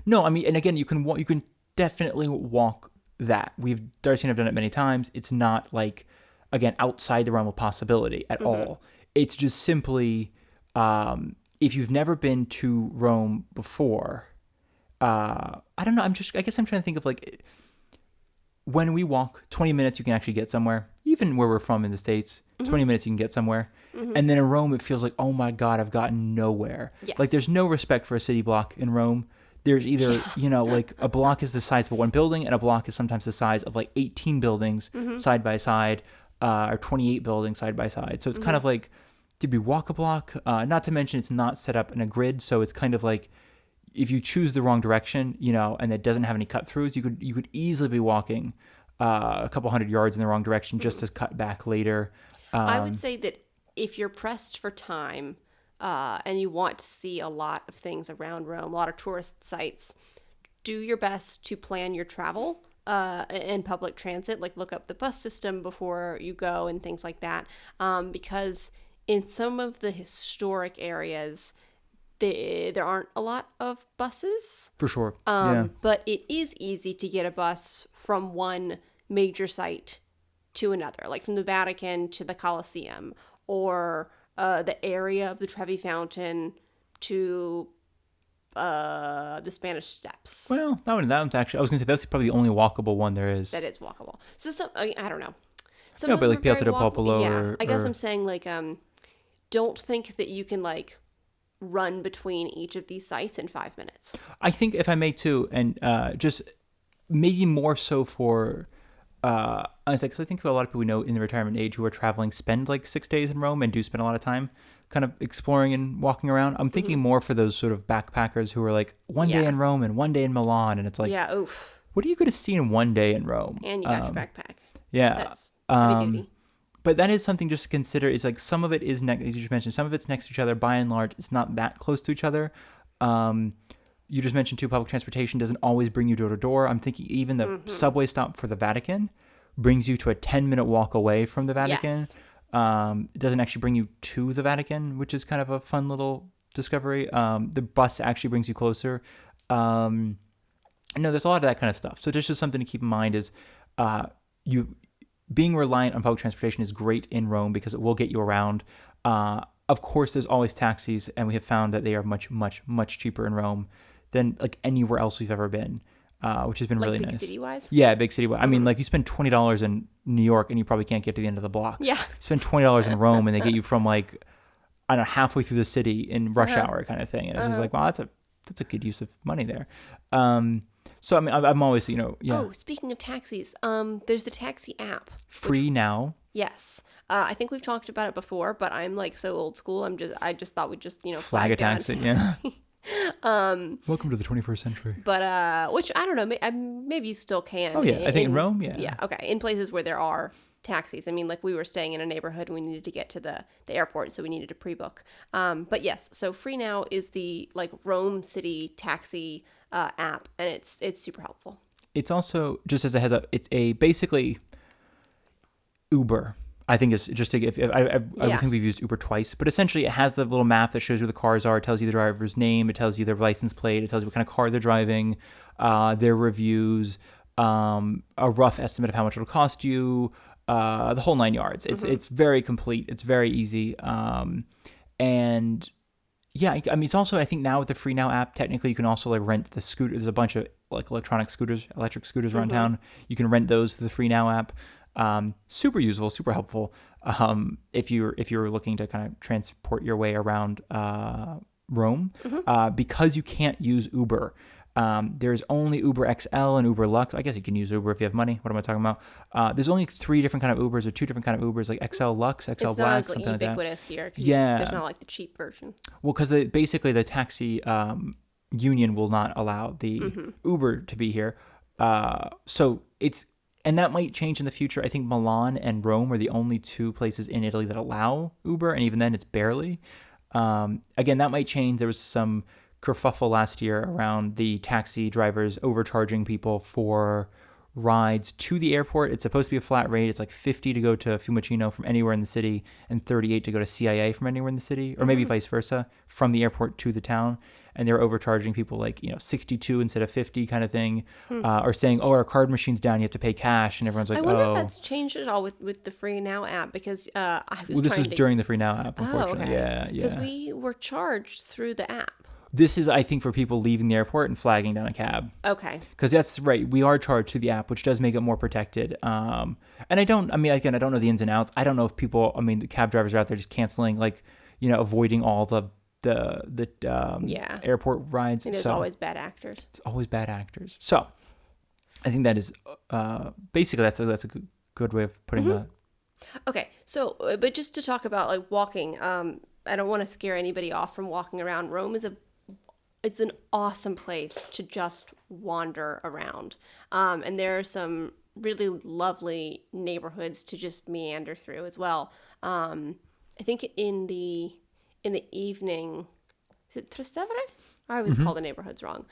no, I mean, and again, you can definitely walk that. Darcy and I've done it many times. It's not like, again, outside the realm of possibility at all. It's just simply, if you've never been to Rome before, I don't know. I guess I'm trying to think of like, when we walk 20 minutes, you can actually get somewhere. Even where we're from in the States, 20 minutes, you can get somewhere. And then in Rome, it feels like, oh my God, I've gotten nowhere. Yes. Like there's no respect for a city block in Rome. There's either, like a block is the size of one building and a block is sometimes the size of like 18 buildings side by side, or 28 buildings side by side. So it's kind of like, did we walk a block? Not to mention it's not set up in a grid. So it's kind of like, if you choose the wrong direction, and it doesn't have any cut throughs, you could easily be walking a couple hundred yards in the wrong direction just to cut back later. I would say that if you're pressed for time and you want to see a lot of things around Rome, a lot of tourist sites, do your best to plan your travel in public transit. Like look up the bus system before you go and things like that. Because in some of the historic areas, there aren't a lot of buses. For sure. But it is easy to get a bus from one major site to another, like from the Vatican to the Colosseum, or the area of the Trevi Fountain to the Spanish Steps. Well, that one's actually, I was going to say, that's probably the only walkable one there is. That is walkable. So I don't know. Some no, of but them like are Piazza very del walkable. Popolo Yeah, I guess or... I'm saying like, don't think that you can like run between each of these sites in 5 minutes. I think, if I may too, and just maybe more so for, because I think a lot of people we know in the retirement age who are traveling spend like 6 days in Rome and do spend a lot of time kind of exploring and walking around. I'm thinking more for those sort of backpackers who are like one day in Rome and one day in Milan, and it's like, what are you going to see in one day in Rome? And you got your backpack. Yeah. That's heavy duty. But that is something just to consider. Is like some of it is as you just mentioned, some of it's next to each other. By and large, it's not that close to each other. You just mentioned too, public transportation doesn't always bring you door to door. I'm thinking even the subway stop for the Vatican brings you to a 10-minute walk away from the Vatican. Yes. It doesn't actually bring you to the Vatican, which is kind of a fun little discovery. The bus actually brings you closer. No, there's a lot of that kind of stuff. So there's just something to keep in mind is being reliant on public transportation is great in Rome because it will get you around. Of course, there's always taxis, and we have found that they are much, much, much cheaper in Rome than like anywhere else we've ever been. which has been like really big nice. city wise. Yeah, big city. I mean, like you spend $20 in New York and you probably can't get to the end of the block. Yeah. You spend $20 in Rome and they get you from like, I don't know, halfway through the city in rush hour kind of thing. And it's just like, wow, that's a good use of money there. So I mean, I'm always, yeah. Oh, speaking of taxis, there's the taxi app. Free now. Yes. I think we've talked about it before, but I'm like so old school. I just thought we'd just, Flag a down taxi. Yeah. Welcome to the 21st century. But which I don't know, maybe you still can. Oh yeah, I think in Rome, yeah. Yeah, okay. In places where there are taxis. I mean, like we were staying in a neighborhood and we needed to get to the airport, so we needed to pre-book. But yes, so Free Now is the like Rome City taxi app, and it's super helpful. It's also, just as a heads up, it's basically Uber. I think it's just I think we've used Uber twice, but essentially it has the little map that shows where the cars are. It tells you the driver's name. It tells you their license plate. It tells you what kind of car they're driving, their reviews, a rough estimate of how much it'll cost you, the whole 9 yards. It's very complete. It's very easy. And yeah, I mean, it's also, I think now with the Free Now app, technically you can also like rent the scooter. There's a bunch of like electric scooters around town. You can rent those through the Free Now app. Super useful, super helpful. If you're looking to kind of transport your way around Rome, because you can't use Uber. There's only Uber XL and Uber Lux. I guess you can use Uber if you have money. What am I talking about? There's only 3 different kind of Ubers or 2 different kind of Ubers, like XL Lux, XL it's Black, not as something like that. ubiquitous here. Yeah, there's not like the cheap version. Well, because basically the taxi union will not allow the Uber to be here. So it's. And that might change in the future. I think Milan and Rome are the only 2 places in Italy that allow Uber, and even then it's barely. Again, that might change. There was some kerfuffle last year around the taxi drivers overcharging people for rides to the airport. It's supposed to be a flat rate. It's like $50 to go to Fiumicino from anywhere in the city and $38 to go to CIA from anywhere in the city, or maybe vice versa, from the airport to the town. And they're overcharging people like, $62 instead of $50 kind of thing, or saying, oh, our card machine's down, you have to pay cash. And everyone's like, I wonder if that's changed at all with the Free Now app, because I was this is during the Free Now app, unfortunately. Yeah. Because we were charged through the app. This is, I think, for people leaving the airport and flagging down a cab. Okay. Because that's right. We are charged to the app, which does make it more protected. And I don't know the ins and outs. I don't know if the cab drivers are out there just canceling, avoiding all the airport rides. And there's always bad actors. It's always bad actors. So I think that is basically that's a good way of putting that. Okay. So, but just to talk about like walking, I don't want to scare anybody off from walking around. Rome is it's an awesome place to just wander around. And there are some really lovely neighborhoods to just meander through as well. I think in the evening, is it Trastevere? I always call the neighborhoods wrong.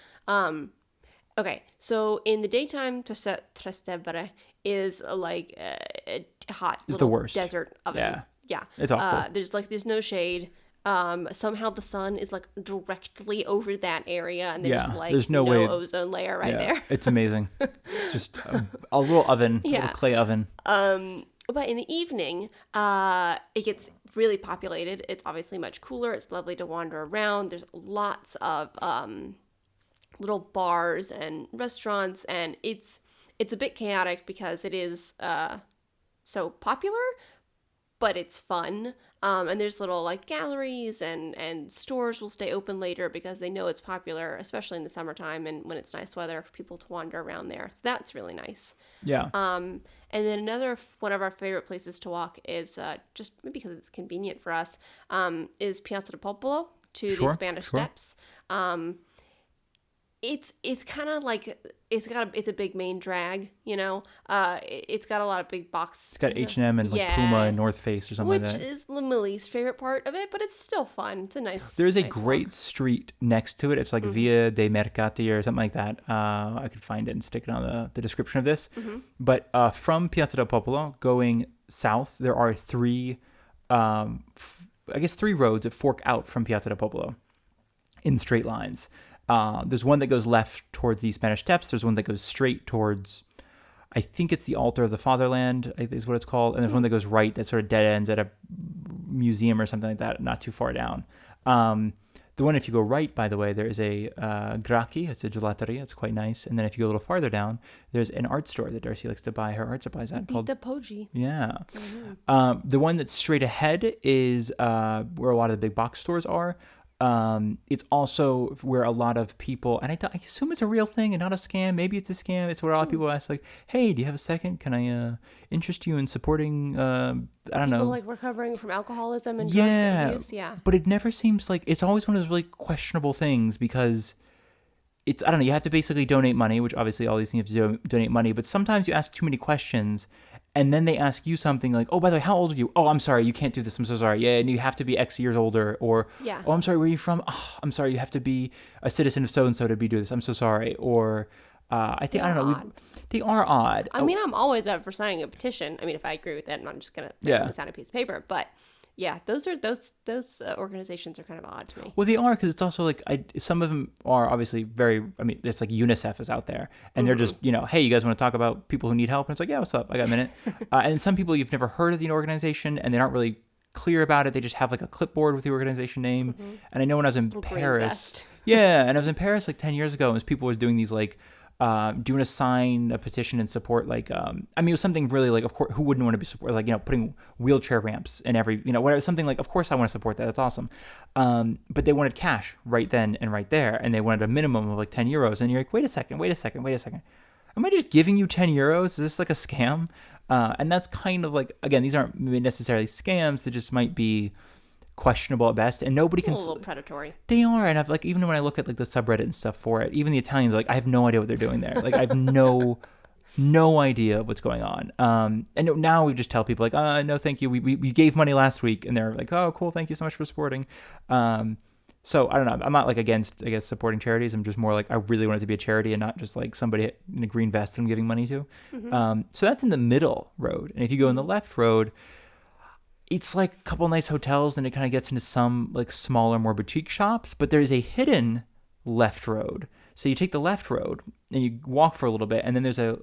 Okay, so in the daytime, Trastevere is like a hot little desert oven. Yeah. It's awful. There's no shade. Somehow the sun is like directly over that area, and there's no ozone layer there. It's amazing. It's just a little oven, a little clay oven. But in the evening, it gets really populated. It's obviously much cooler. It's lovely to wander around. There's lots of little bars and restaurants, and it's a bit chaotic because it is so popular, but it's fun. And there's little like galleries and stores will stay open later because they know it's popular, especially in the summertime and when it's nice weather for people to wander around there. So that's really nice. Yeah. And then another one of our favorite places to walk is just maybe because it's convenient for us, is Piazza del Popolo to the Spanish Steps. It's kind of like it's a big main drag, it's got a lot of big box. It's got H&M and like Puma and North Face or something like that. Which is Millie's favorite part of it, but it's still fun. It's a nice. There's a nice great walk. Street next to it. It's like Via dei Mercati or something like that. I could find it and stick it on the description of this. But from Piazza del Popolo going south, there are 3 roads that fork out from Piazza del Popolo in straight lines. There's one that goes left towards the Spanish Steps. There's one that goes straight towards, I think it's the Altar of the Fatherland, is what it's called. And there's one that goes right that sort of dead ends at a museum or something like that, not too far down. The one, if you go right, by the way, there's a Gracchi. It's a gelateria. It's quite nice. And then if you go a little farther down, there's an art store that Darcy likes to buy her art supplies at. Called the Poggi. Yeah. The one that's straight ahead is where a lot of the big box stores are. It's also where a lot of people, and I assume it's a real thing and not a scam. Maybe it's a scam. It's where a lot of people ask, like, "Hey, do you have a second? Can I interest you in supporting? I don't know, like recovering from alcoholism and drug abuse." Yeah. But it never seems like it's always one of those really questionable things because it's, I don't know. You have to basically donate money, which obviously all these things you have to donate money. But sometimes you ask too many questions. And then they ask you something like, "Oh, by the way, how old are you? Oh, I'm sorry, you can't do this. I'm so sorry. Yeah, and you have to be X years older." Or, "Oh, I'm sorry, where are you from? Oh, I'm sorry, you have to be a citizen of so-and-so to be doing this. I'm so sorry." Or, I don't know. They are odd. I mean, I'm always up for signing a petition. I mean, if I agree with it, I'm not just going to sign a piece of paper. But yeah, those organizations are kind of odd to me. Well, they are, because it's also like some of them are obviously very. I mean, it's like UNICEF is out there, and they're just, "Hey, you guys want to talk about people who need help?" And it's like, "Yeah, what's up? I got a minute." And some people you've never heard of the organization, and they aren't really clear about it. They just have like a clipboard with the organization name. And I know when I was in Paris, and I was in Paris like 10 years ago, and people were doing these like. Do you want to sign a petition and support, like, I mean, it was something really like, of course, who wouldn't want to be supported? Like, putting wheelchair ramps in every, whatever, something like, of course I want to support that. That's awesome. But they wanted cash right then and right there. And they wanted a minimum of like 10 euros. And you're like, wait a second. Am I just giving you 10 euros? Is this like a scam? And that's kind of like, again, these aren't necessarily scams. They just might be questionable at best, and nobody can. A little predatory. They are, and I've like, even when I look at like the subreddit and stuff for it, even the Italians are like, I have no idea what they're doing there. Like, I have no idea what's going on. And now we just tell people like, no, thank you. We gave money last week, and they're like, "Oh, cool, thank you so much for supporting." So I don't know. I'm not like against, I guess, supporting charities. I'm just more like, I really want it to be a charity and not just like somebody in a green vest I'm giving money to. So that's in the middle road, and if you go in the left road, it's like a couple nice hotels, and it kind of gets into some like smaller, more boutique shops. But there's a hidden left road. So you take the left road and you walk for a little bit, and then there's a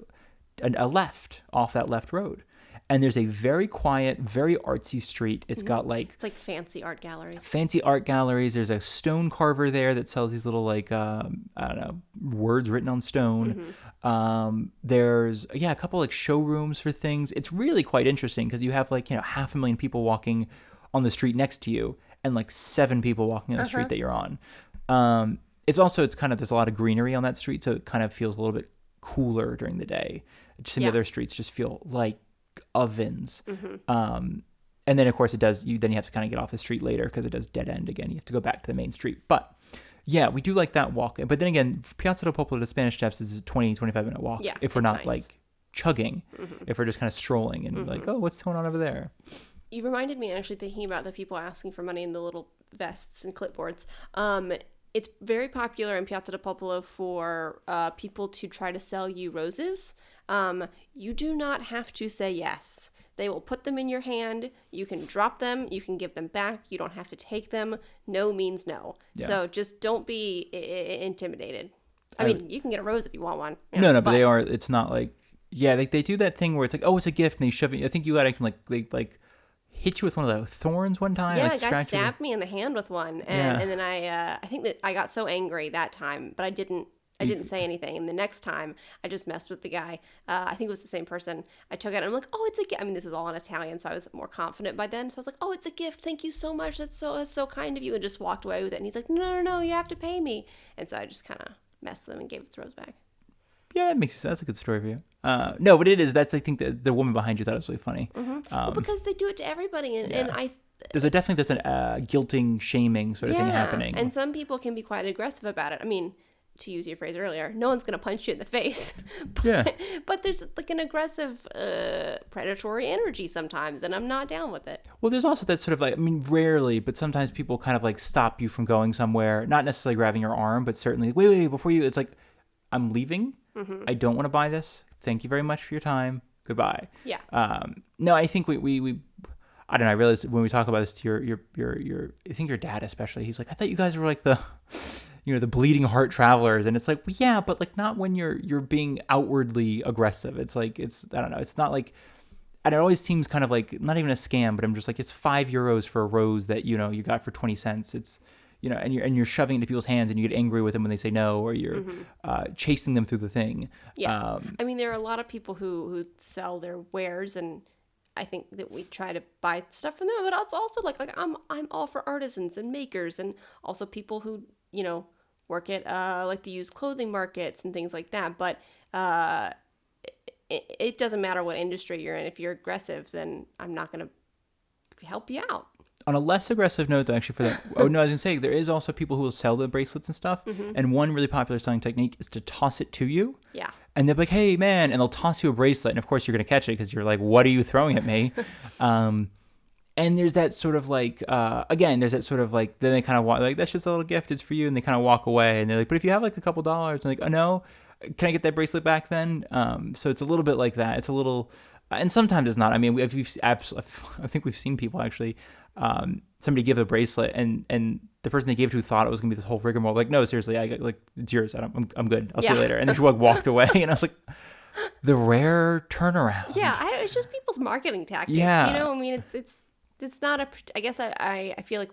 left off that left road. And there's a very quiet, very artsy street. It's got like... It's like fancy art galleries. There's a stone carver there that sells these little like, I don't know, words written on stone. There's, a couple like showrooms for things. It's really quite interesting because you have like, 500,000 people walking on the street next to you and like 7 people walking on the street that you're on. It's kind of, there's a lot of greenery on that street, so it kind of feels a little bit cooler during the day. Some of the other streets just feel like ovens. And then of course it does, you have to kind of get off the street later because it does dead end again. You have to go back to the main street. But yeah, we do like that walk. But then again, Piazza del Popolo to Spanish Steps is a 20-25 minute walk if we're not like chugging, if we're just kind of strolling and like, oh, what's going on over there? You reminded me, actually, thinking about the people asking for money in the little vests and clipboards. It's very popular in Piazza del Popolo for people to try to sell you roses. You do not have to say yes. They will put them in your hand. You can drop them. You can give them back. You don't have to take them. No means no. Yeah. So just don't be intimidated. I mean, you can get a rose if you want one. No, but they are. It's not like, they do that thing where it's like, oh, it's a gift, and they shove it. I think you got to like hit you with one of the thorns one time. Yeah, like, a guy stabbed me in the hand with one, and then I think that I got so angry that time, but I didn't say anything. And the next time, I just messed with the guy. I think it was the same person. I took it, and I'm like, oh, it's a gift. I mean, this is all in Italian, so I was more confident by then. So I was like, oh, it's a gift. Thank you so much. That's so kind of you. And just walked away with it. And he's like, no, you have to pay me. And so I just kind of messed with him and gave his rose back. Yeah, it makes sense. That's a good story for you. No, but it is. That's, I think, the woman behind you thought it was really funny. Well, because they do it to everybody, and I... There's a guilting, shaming sort of thing happening. And some people can be quite aggressive about it. I mean, to use your phrase earlier, no one's going to punch you in the face. But there's like an aggressive, predatory energy sometimes, and I'm not down with it. Well, there's also that sort of like, I mean, rarely, but sometimes people kind of like stop you from going somewhere, not necessarily grabbing your arm, but certainly, wait, before you, it's like, I'm leaving. I don't want to buy this. Thank you very much for your time. Goodbye. Yeah. No, I think we I don't know. I realized when we talk about this to your I think your dad especially, he's like, I thought you guys were like the, the bleeding heart travelers. And it's like, well, yeah, but like not when you're being outwardly aggressive. It's like, I don't know. It's not like, and it always seems kind of like not even a scam, but I'm just like, it's €5 for a rose that, you got for 20 cents. It's, and you're shoving it into people's hands and you get angry with them when they say no, or you're chasing them through the thing. Yeah. I mean, there are a lot of people who sell their wares, and I think that we try to buy stuff from them, but it's also like I'm all for artisans and makers, and also people who, work at like the used clothing markets and things like that. But it doesn't matter what industry you're in. If you're aggressive, then I'm not going to help you out. On a less aggressive note, though, actually, for that, I was gonna say there is also people who will sell the bracelets and stuff. And one really popular selling technique is to toss it to you. Yeah. And they're like, "Hey, man," and they'll toss you a bracelet, and of course you're gonna catch it because you're like, "What are you throwing at me?" And there's that sort of like, again, there's that sort of like, then they kind of walk, like, "That's just a little gift, it's for you," and they kind of walk away, and they're like, "But if you have like a couple dollars," and like, "Oh no, can I get that bracelet back then?" So it's a little bit like that. It's a little, and sometimes it's not. I mean, I think we've seen people actually. Somebody give a bracelet and the person they gave it to thought it was gonna be this whole rigmarole. Like, "No, seriously, it's yours. I'm good. I'll see you later." And then she walked away, and I was like, the rare turnaround. Yeah, it's just people's marketing tactics. Yeah. I mean, it's not I guess I feel like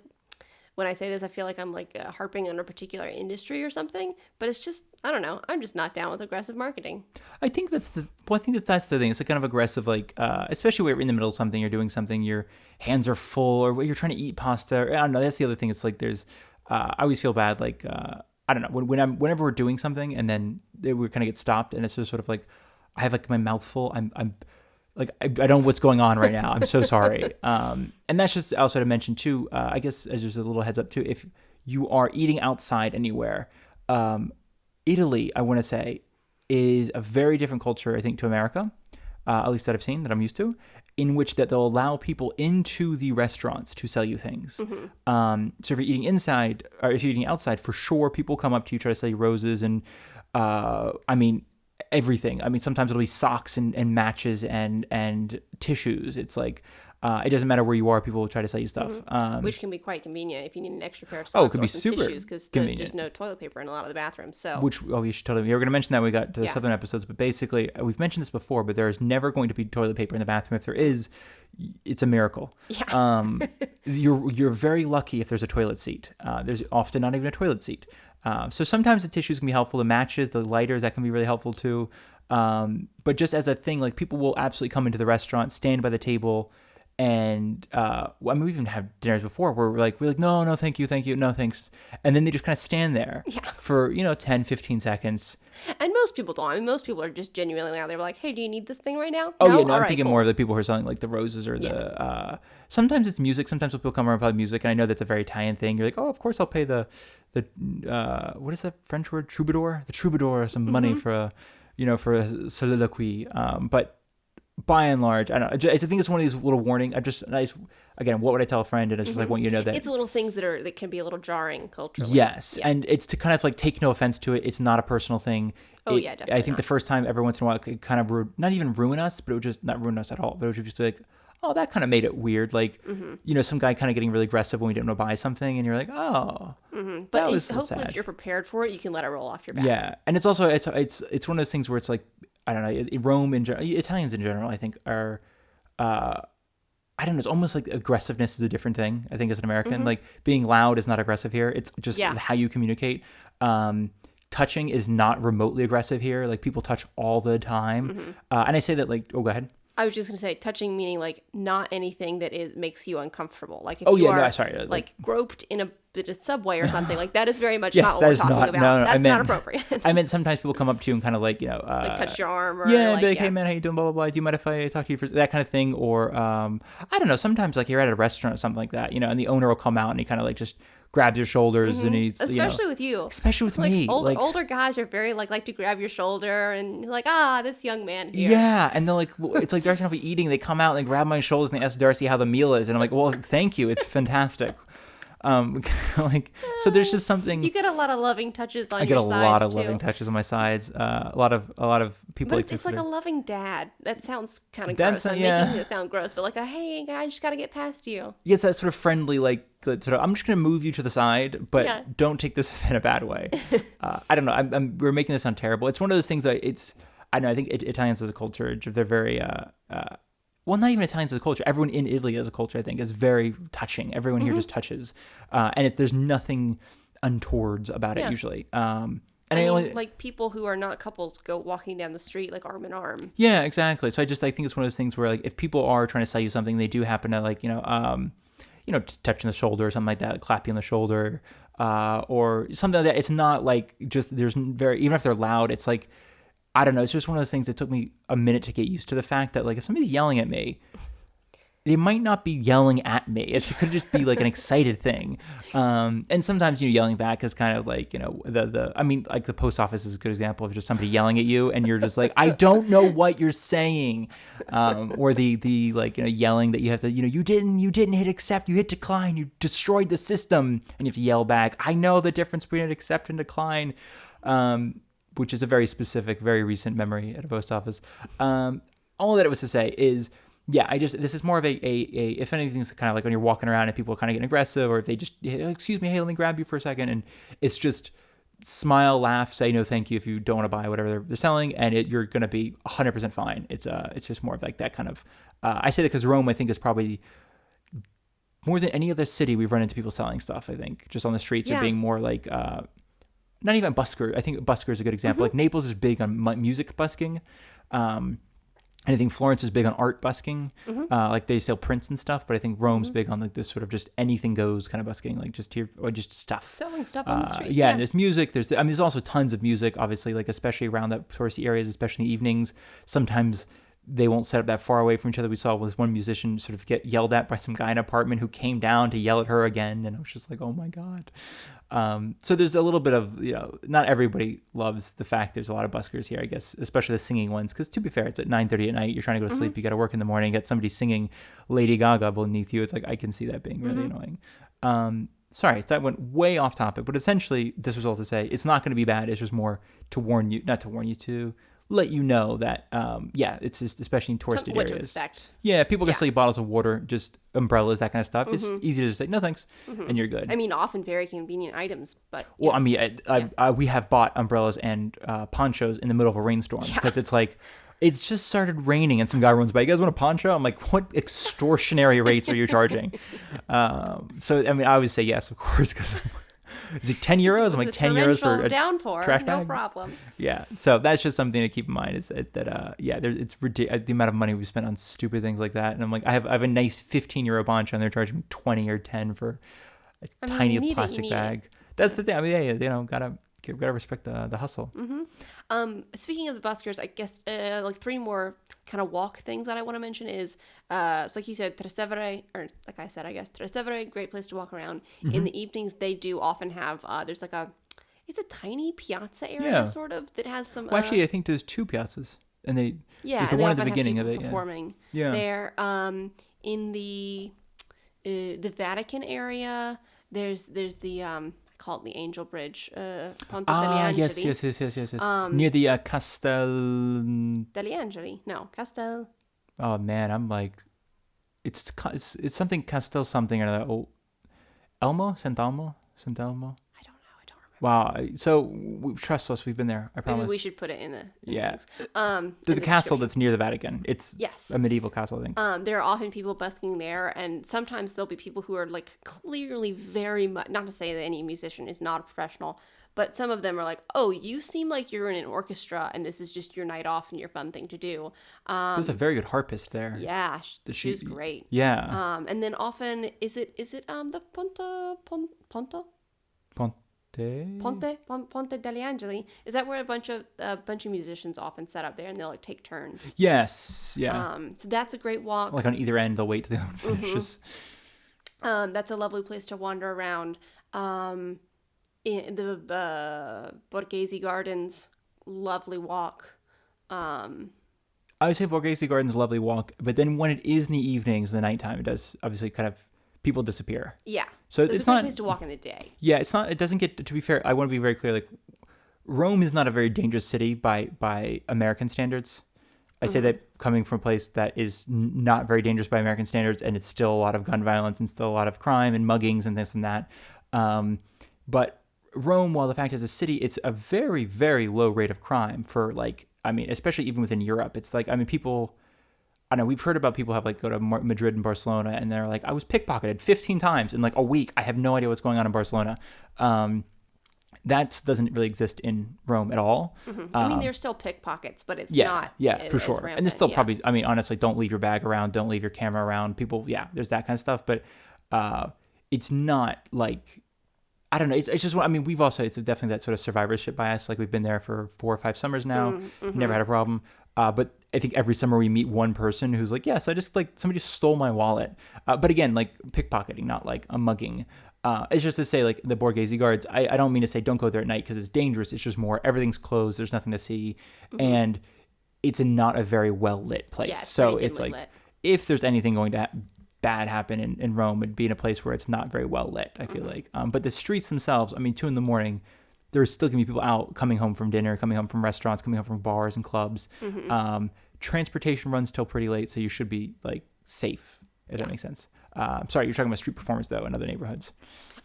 when I say this, I feel like I'm like harping on a particular industry or something, but it's just, I don't know. I'm just not down with aggressive marketing. I think that's the thing. It's a kind of aggressive, like, especially when you're in the middle of something, you're doing something, your hands are full, or you're trying to eat pasta. Or, I don't know. That's the other thing. It's like I always feel bad. Like, I don't know. Whenever we're doing something and then we kind of get stopped, and it's just sort of like, I have like my mouth full. I'm like, I don't know what's going on right now. I'm so sorry. And that's just also to mention too, I guess as just a little heads up too, if you are eating outside anywhere, Italy, I want to say, is a very different culture, I think, to America, at least that I've seen, that I'm used to, in which that they'll allow people into the restaurants to sell you things. So if you're eating inside, or if you're eating outside, for sure, people come up to you, try to sell you roses and, I mean, everything. I mean, sometimes it'll be socks and matches and tissues. It's like, it doesn't matter where you are, people will try to sell you stuff. Which can be quite convenient if you need an extra pair of socks. Oh, it could be some super tissues, because there's no toilet paper in a lot of the bathrooms. So you should totally. We were going to mention that when we got to the southern episodes, but basically, we've mentioned this before, but there is never going to be toilet paper in the bathroom. If there is, it's a miracle. Yeah. You're very lucky if there's a toilet seat. There's often not even a toilet seat. So sometimes the tissues can be helpful, the matches, the lighters, that can be really helpful too. But just as a thing, like, people will absolutely come into the restaurant, stand by the table, and I mean, we've even had dinners before where we're like, no, thank you, no thanks, and then they just kind of stand there for 10, 15 seconds. And most people don't. I mean, most people are just genuinely out there like, "Hey, do you need this thing right now?" Oh, no? yeah, no, All I'm right, thinking cool. more of the people who are selling like the roses or the sometimes it's music. Sometimes people come around and play music, and I know that's a very Italian thing. You're like, "Oh, of course I'll pay the what is that French word, troubadour, some money for a for a soliloquy." But by and large, I don't know. I think it's one of these little warning. Again, what would I tell a friend? And it's just like, I want you to know that it's little things that can be a little jarring culturally. Yes, and it's to kind of like take no offense to it. It's not a personal thing. Definitely. I think the first time, every once in a while, it could kind of not even ruin us, but it would just not ruin us at all. But it would just be like, oh, that kind of made it weird. Like, some guy kind of getting really aggressive when we didn't want to buy something, and you're like, oh, But that was so hopefully, sad. if you're prepared for it, you can let it roll off your back. Yeah, and it's also it's one of those things where it's like, I don't know, Rome in general, Italians in general, I think are, I don't know, it's almost like aggressiveness is a different thing. I think as an American, like, being loud is not aggressive here. It's just how you communicate. Touching is not remotely aggressive here. Like, people touch all the time. And I say that like, oh, go ahead. I was just going to say, touching meaning like not anything that makes you uncomfortable. Like if like groped in a subway or something, like that is very much not what we're talking about. No, that's not appropriate. I meant sometimes people come up to you and kind of like, like touch your arm or be like, hey man, how you doing? Blah, blah, blah. Do you mind if I talk to you for that kind of thing? Or I don't know, sometimes like you're at a restaurant or something like that, and the owner will come out and he kind of like just grabs your shoulders and he's especially with you, especially with me. Older guys are very like to grab your shoulder and you're like, this young man here. Yeah, and they're like, it's like Darcy and I'll be eating. They come out and they grab my shoulders and they ask Darcy how the meal is, and I'm like, well, thank you, it's fantastic. Like, so there's just something. You get a lot of loving touches on your sides. I get a lot of loving touches on my sides. A lot of people. But it's like a loving dad. That sounds kind of gross. I'm making it sound gross, but like hey, I just got to get past you. It's that sort of friendly, like sort of, I'm just gonna move you to the side, but don't take this in a bad way. I don't know. We're making this sound terrible. It's one of those things that I know. I think Italians as a culture, they're very well, not even Italians as a culture. Everyone in Italy as a culture, I think, is very touching. Everyone here just touches, and there's nothing untowards about it usually. And I mean, like people who are not couples go walking down the street like arm in arm. Yeah, exactly. So I think it's one of those things where like if people are trying to sell you something, they do happen to like touch on the shoulder or something like that, clap you on the shoulder, or something like that. It's not like just even if they're loud, it's like I don't know. It's just one of those things that took me a minute to get used to the fact that like if somebody's yelling at me, they might not be yelling at me. It could just be like an excited thing. And sometimes, yelling back is kind of like, I mean, like the post office is a good example of just somebody yelling at you and you're just like, I don't know what you're saying. Or the like, yelling that you have to, you didn't hit accept, you hit decline, you destroyed the system. And you have to yell back, I know the difference between accept and decline, which is a very specific, very recent memory at a post office. All that it was to say is, yeah, this is more of a if anything, it's kind of like when you're walking around and people are kind of getting aggressive, or if they just, excuse me, hey, let me grab you for a second. And it's just smile, laugh, say no thank you if you don't want to buy whatever they're selling, and you're going to be 100% fine. It's just more of like that kind of, I say that because Rome, I think, is probably more than any other city we've run into people selling stuff, I think, just on the streets or being more like, not even busker. I think busker is a good example. Like Naples is big on music busking. I think Florence is big on art busking, like they sell prints and stuff. But I think Rome's big on like this sort of just anything goes kind of busking, like just here or just stuff, selling stuff on the street. Yeah, there's music. There's also tons of music, obviously, like especially around that touristy areas, especially in the evenings. Sometimes they won't set up that far away from each other. We saw this one musician sort of get yelled at by some guy in an apartment who came down to yell at her again, and I was just like, oh my god. So there's a little bit of, not everybody loves the fact there's a lot of buskers here, I guess, especially the singing ones. Because to be fair, it's at 9:30 at night. You're trying to go to sleep. You got to work in the morning. Get somebody singing Lady Gaga beneath you. It's like, I can see that being really annoying. Sorry, that went way off topic. But essentially, this was all to say, it's not going to be bad. It's just more to warn you, not to warn you, to let you know that, it's just, especially in touristy what areas. to expect. Yeah, people can sell you bottles of water, just umbrellas, that kind of stuff. It's easy to just say, no thanks, and you're good. I mean, often very convenient items, but... Well, I mean, we have bought umbrellas and ponchos in the middle of a rainstorm because it's like, it's just started raining and some guy runs by, you guys want a poncho? I'm like, what extortionary rates are you charging? So, I mean, I always say yes, of course, because... Is it 10 euros? I'm like, 10 euros for a downpour, trash bag? No problem. Yeah, so that's just something to keep in mind, is it's ridiculous, the amount of money we spent on stupid things like that. And I'm like, I have a nice 15 euro poncho and they're charging me 20 or 10 for a tiny plastic bag. That's the thing. I mean, gotta respect the hustle. Speaking of the buskers, I guess like three more kind of walk things that I want to mention is so like you said, Trastevere, or like I said, I guess Trastevere, great place to walk around. In the evenings, they do often have there's like it's a tiny piazza area sort of that has some. Well, actually, I think there's two piazzas, and there's the one at the beginning of it. Performing there. In the Vatican area, there's the call it the Angel Bridge, Ponte degli Angeli. Yes. Near the Castel... Degli Angeli? No, Castel... Oh, man, I'm like... It's something Castel something or another. Oh, Elmo? Sant'Elmo? I don't know. Wow. So, trust us, we've been there, I promise. Maybe we should put it in the... The castle that's near the Vatican. It's a medieval castle, I think. There are often people busking there, and sometimes there'll be people who are like clearly very much... Not to say that any musician is not a professional, but some of them are like, oh, you seem like you're in an orchestra, and this is just your night off and your fun thing to do. There's a very good harpist there. Yeah, she's great. Yeah. And then often, is it the Ponte degli Angeli? Is that where a bunch of musicians often set up there and they'll like take turns? Yes, yeah. So that's a great walk. Like on either end, they'll wait till the other one finishes. That's a lovely place to wander around. In the Borghese Gardens, lovely walk. I would say Borghese Gardens, lovely walk, but then when it is in the evenings, the nighttime, it does obviously kind of. People disappear. Yeah. So it's not a great place to walk in the day. Yeah, it's not. It doesn't get. To be fair, I want to be very clear. Like, Rome is not a very dangerous city by American standards. I say that coming from a place that is not very dangerous by American standards, and it's still a lot of gun violence and still a lot of crime and muggings and this and that. But Rome, while the fact is a city, it's a very, very low rate of crime for like. I mean, especially even within Europe, it's like people. I know we've heard about people have like go to Madrid and Barcelona and they're like, I was pickpocketed 15 times in like a week. I have no idea what's going on in Barcelona. That doesn't really exist in Rome at all. I mean, there's still pickpockets, but it's Yeah, not. yeah, for sure. Rampant. And there's still probably, I mean, honestly, don't leave your bag around, don't leave your camera around. People, yeah, there's that kind of stuff, but it's not like, I don't know. It's just, I mean, we've also, it's definitely that sort of survivorship bias. Like we've been there for 4 or 5 summers now, never had a problem. But I think every summer we meet one person who's like, yes, I just like, somebody just stole my wallet. But again, like pickpocketing, not like a mugging. It's just to say like the Borghese guards, I don't mean to say don't go there at night because it's dangerous. It's just more, everything's closed. There's nothing to see. And it's not a very well lit place. Yeah, so it's like, lit. if there's anything going to bad happen in Rome, it'd be in a place where it's not very well lit, I feel like. But the streets themselves, I mean, 2 a.m, there's still gonna be people out coming home from dinner, coming home from restaurants, coming home from bars and clubs. Transportation runs till pretty late, so you should be like safe, if that makes sense. Sorry, you're talking about street performers though in other neighborhoods.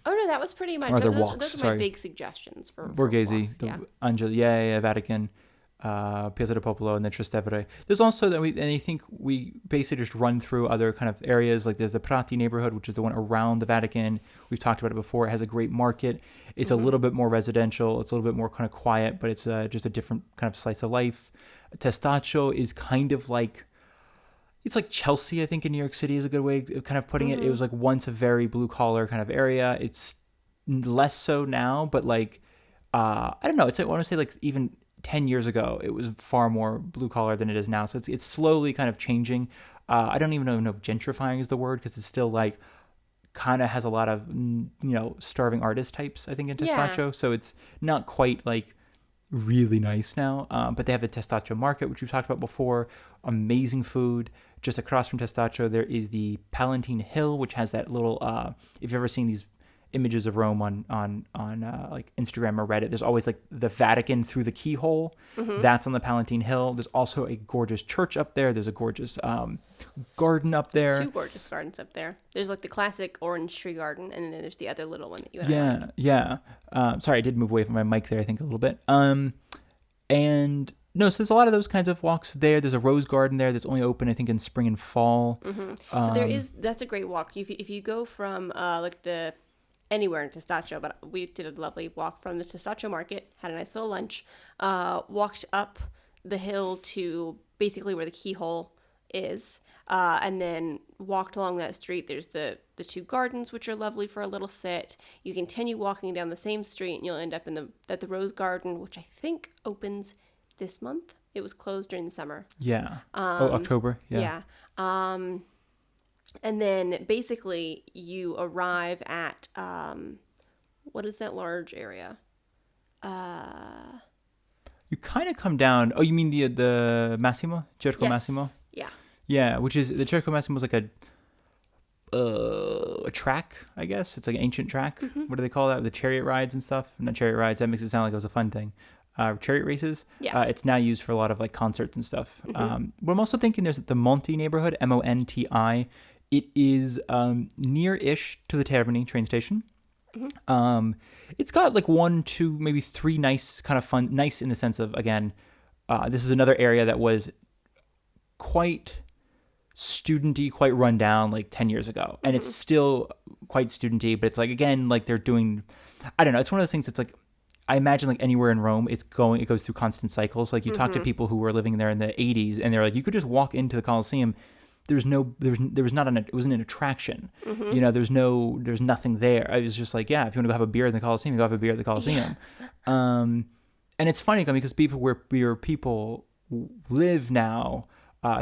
Oh no, that was pretty much. Or Those are my big suggestions for Borghese, walks. the Angeli, Vatican, Piazza del Popolo, and then Trastevere. There's also that and I think we basically just run through other kind of areas. Like there's the Prati neighborhood, which is the one around the Vatican. We've talked about it before. It has a great market. It's a little bit more residential. It's a little bit more kind of quiet, but it's just a different kind of slice of life. Testaccio is kind of like, it's like Chelsea, I think, in New York City is a good way of kind of putting it. It was like once a very blue collar kind of area. It's less so now, but like, I don't know. It's, I want to say like even 10 years ago, it was far more blue collar than it is now. So it's slowly kind of changing. I don't even know if gentrifying is the word, because it's still like kind of has a lot of, starving artist types, I think, in Testaccio. Yeah. So it's not quite like really nice now. But they have the Testaccio market, which we've talked about before. Amazing food. Just across from Testaccio, there is the Palatine Hill, which has that little, if you've ever seen these images of Rome on like Instagram or Reddit, there's always like the Vatican through the keyhole. That's on the Palatine Hill. There's also a gorgeous church up there. There's a gorgeous garden up there. There's 2 gorgeous gardens up there. There's like the classic orange tree garden, and then there's the other little one that you had. Yeah. Sorry, I did move away from my mic there, I think, a little bit. And no, so there's a lot of those kinds of walks there. There's a rose garden there that's only open, I think, in spring and fall. So that's a great walk. If you go from anywhere in Testaccio, but we did a lovely walk from the Testaccio market, had a nice little lunch, walked up the hill to basically where the keyhole is, and then walked along that street. There's the 2 gardens, which are lovely for a little sit. You continue walking down the same street and you'll end up at the rose garden, which I think opens this month. It was closed during the summer. Yeah. October. Yeah. And then basically you arrive at, what is that large area? You kind of come down. Oh, you mean the Massimo? Cerco Massimo? Yeah. Yeah, which is, the Cerco Massimo is like a track, I guess. It's like an ancient track. What do they call that? The chariot rides and stuff? Not chariot rides. That makes it sound like it was a fun thing. Chariot races. Yeah. It's now used for a lot of like concerts and stuff. But I'm also thinking there's the Monti neighborhood, Monti. It is near-ish to the Termini train station. It's got like 1, 2, maybe 3 nice, kind of fun, nice in the sense of, again, this is another area that was quite studenty, quite run down like 10 years ago. And it's still quite studenty, but it's like, again, like they're doing, I don't know, it's one of those things that's like, I imagine like anywhere in Rome, it goes through constant cycles. Like you talk to people who were living there in the 80s and they're like, you could just walk into the Colosseum. There wasn't an attraction. There's nothing there. I was just like, yeah, if you want to go have a beer in the Colosseum, you go have a beer at the Colosseum. Yeah. And it's funny because people live now,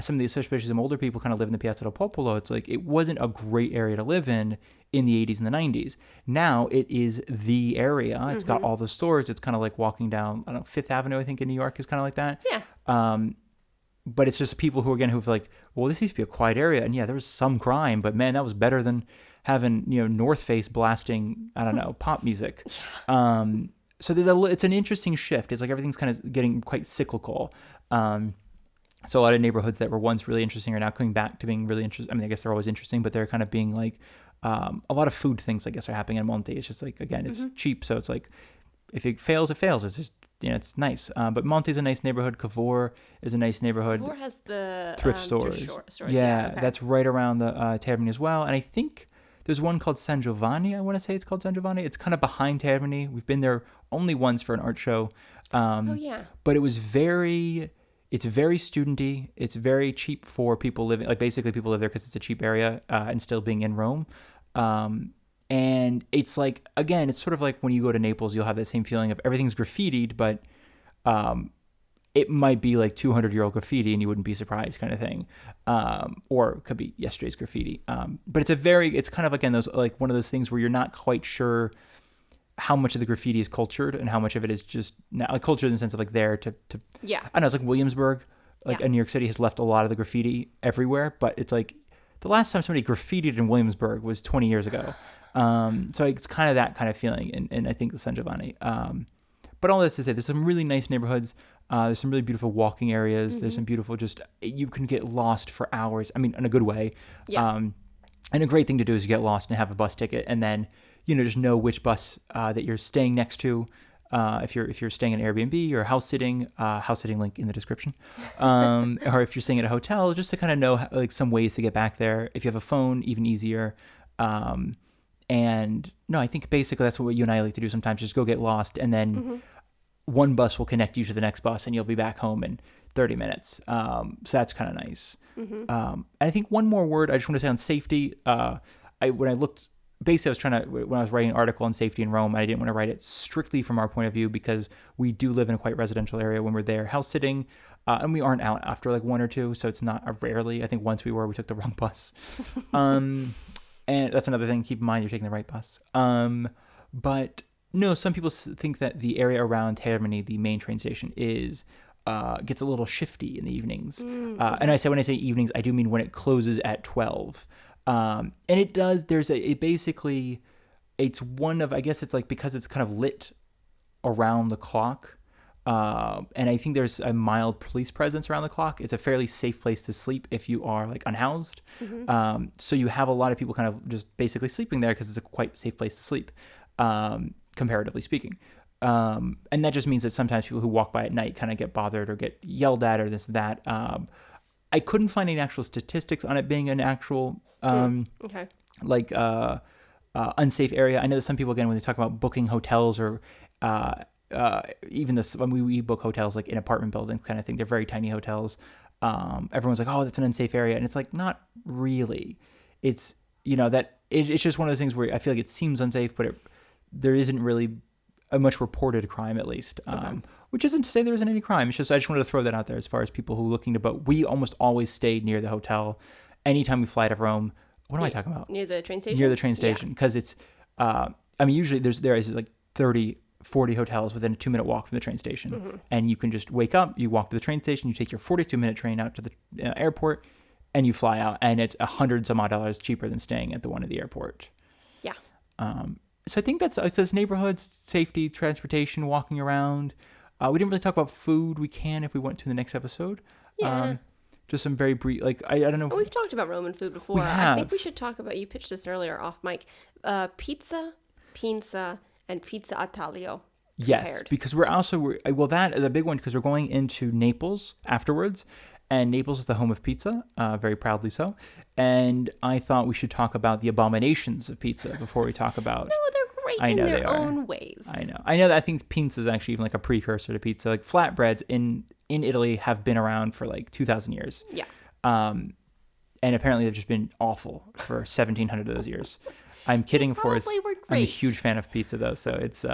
some of the, especially some older people kind of live in the Piazza del Popolo. It's like, it wasn't a great area to live in the 80s and the 90s. Now it is the area. It's got all the stores. It's kind of like walking down, I don't know, Fifth Avenue, I think in New York is kind of like that. Yeah. But it's just people who've like, well, this used to be a quiet area. And yeah, there was some crime, but man, that was better than having, North Face blasting, I don't know, pop music. So it's an interesting shift. It's like everything's kind of getting quite cyclical. So a lot of neighborhoods that were once really interesting are now coming back to being really interesting. I mean, I guess they're always interesting, but they're kind of being like, a lot of food things, I guess, are happening in Monte. It's just like, again, it's cheap. So it's like, if it fails, it fails. It's just it's nice. But Monte's a nice neighborhood. Cavour is a nice neighborhood. Cavour has the thrift stores. Stores. Yeah, Okay. that's right around the Termini as well. And I think there's one called San Giovanni. I want to say it's called San Giovanni. It's kind of behind Termini. We've been there only once for an art show. Oh yeah. But it's very studenty. It's very cheap for people living, like basically people live there because it's a cheap area and still being in Rome. And it's like, again, it's sort of like when you go to Naples, you'll have that same feeling of everything's graffitied, but it might be like 200-year-old graffiti and you wouldn't be surprised kind of thing. Or it could be yesterday's graffiti. But it's kind of, again, those like one of those things where you're not quite sure how much of the graffiti is cultured and how much of it is just like cultured in the sense of like there to Yeah. I don't know, it's like Williamsburg, like in New York City has left a lot of the graffiti everywhere, but it's like the last time somebody graffitied in Williamsburg was 20 years ago. So it's kind of that kind of feeling, and I think the San Giovanni. But all this to say, there's some really nice neighborhoods. There's some really beautiful walking areas. Mm-hmm. There's some beautiful, you can get lost for hours. I mean, in a good way. Yeah. And a great thing to do is you get lost and have a bus ticket, and then just know which bus that you're staying next to. If you're staying in Airbnb or house sitting link in the description, or if you're staying at a hotel, just to kind of know like some ways to get back there. If you have a phone, even easier. And no, I think basically that's what you and I like to do sometimes, just go get lost, and then one bus will connect you to the next bus and you'll be back home in 30 minutes. So that's kind of nice. Mm-hmm. And I think one more word I just want to say on safety. When I looked, basically I was trying to, when I was writing an article on safety in Rome, I didn't want to write it strictly from our point of view because we do live in a quite residential area when we're there house sitting. And we aren't out after like 1 or 2. So it's not rarely. I think once we took the wrong bus. And that's another thing. Keep in mind, you're taking the right bus. But no, some people think that the area around Termini, the main train station, gets a little shifty in the evenings. And when I say evenings, I do mean when it closes at 12. And it does. It's one of, I guess it's like because it's kind of lit around the clock. And I think there's a mild police presence around the clock. It's a fairly safe place to sleep if you are like unhoused. Mm-hmm. So you have a lot of people kind of just basically sleeping there because it's a quite safe place to sleep, comparatively speaking. And that just means that sometimes people who walk by at night kind of get bothered or get yelled at or this, that. I couldn't find any actual statistics on it being an actual, unsafe area. I know that some people, again, when they talk about booking hotels or, even this, when we book hotels like in apartment buildings kind of thing, they're very tiny hotels. Everyone's like, oh, that's an unsafe area. And it's like, not really. It's, it's just one of those things where I feel like it seems unsafe, but there isn't really a much reported crime, at least. Which isn't to say there isn't any crime. It's just, I just wanted to throw that out there as far as people who are looking to boat. We almost always stay near the hotel. Anytime we fly to Rome, what am I talking about? Near the train station? Near the train station. Because it's, usually there is like 30, 40 hotels within a 2-minute walk from the train station. Mm-hmm. And you can just wake up, you walk to the train station, you take your 42-minute train out to the airport, and you fly out. And it's $100 some odd cheaper than staying at the one at the airport. Yeah. So I think it says neighborhoods, safety, transportation, walking around. We didn't really talk about food. We can if we went to the next episode. Yeah. Just some very brief, like, I don't know. We've talked about Roman food before. We have. I think we should talk about, you pitched this earlier off mic, pizza, pinza, and pizza Atalio. Yes, because that is a big one because we're going into Naples afterwards. And Naples is the home of pizza, very proudly so. And I thought we should talk about the abominations of pizza before we talk about... No, they're great in their own ways. I know that I think pizza is actually even like a precursor to pizza. Like flatbreads in Italy have been around for like 2,000 years. Yeah. And apparently they've just been awful for 1,700 of those years. I'm kidding, of course. I'm a huge fan of pizza, though, so it's...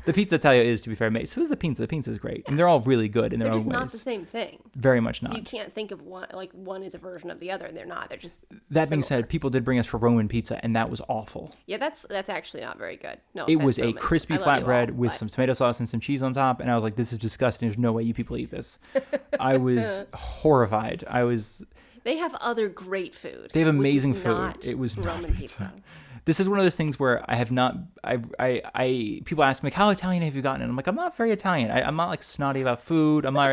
The pizza Italia is, to be fair, made. So is the pizza. The pizza is great. And they're all really good in their own ways. They're just not the same thing. Very much not. So you can't think of one is a version of the other, and they're not. They're just That being said, people did bring us for Roman pizza, and that was awful. Yeah, that's actually not very good. No, it was a crispy flatbread with some tomato sauce and some cheese on top, and I was like, this is disgusting. There's no way you people eat this. I was horrified. They have other great food. They have amazing food. It was Roman not pizza. This is one of those things where I have not, people ask me, like, how Italian have you gotten? And I'm like, I'm not very Italian. I'm not like snotty about food. I'm not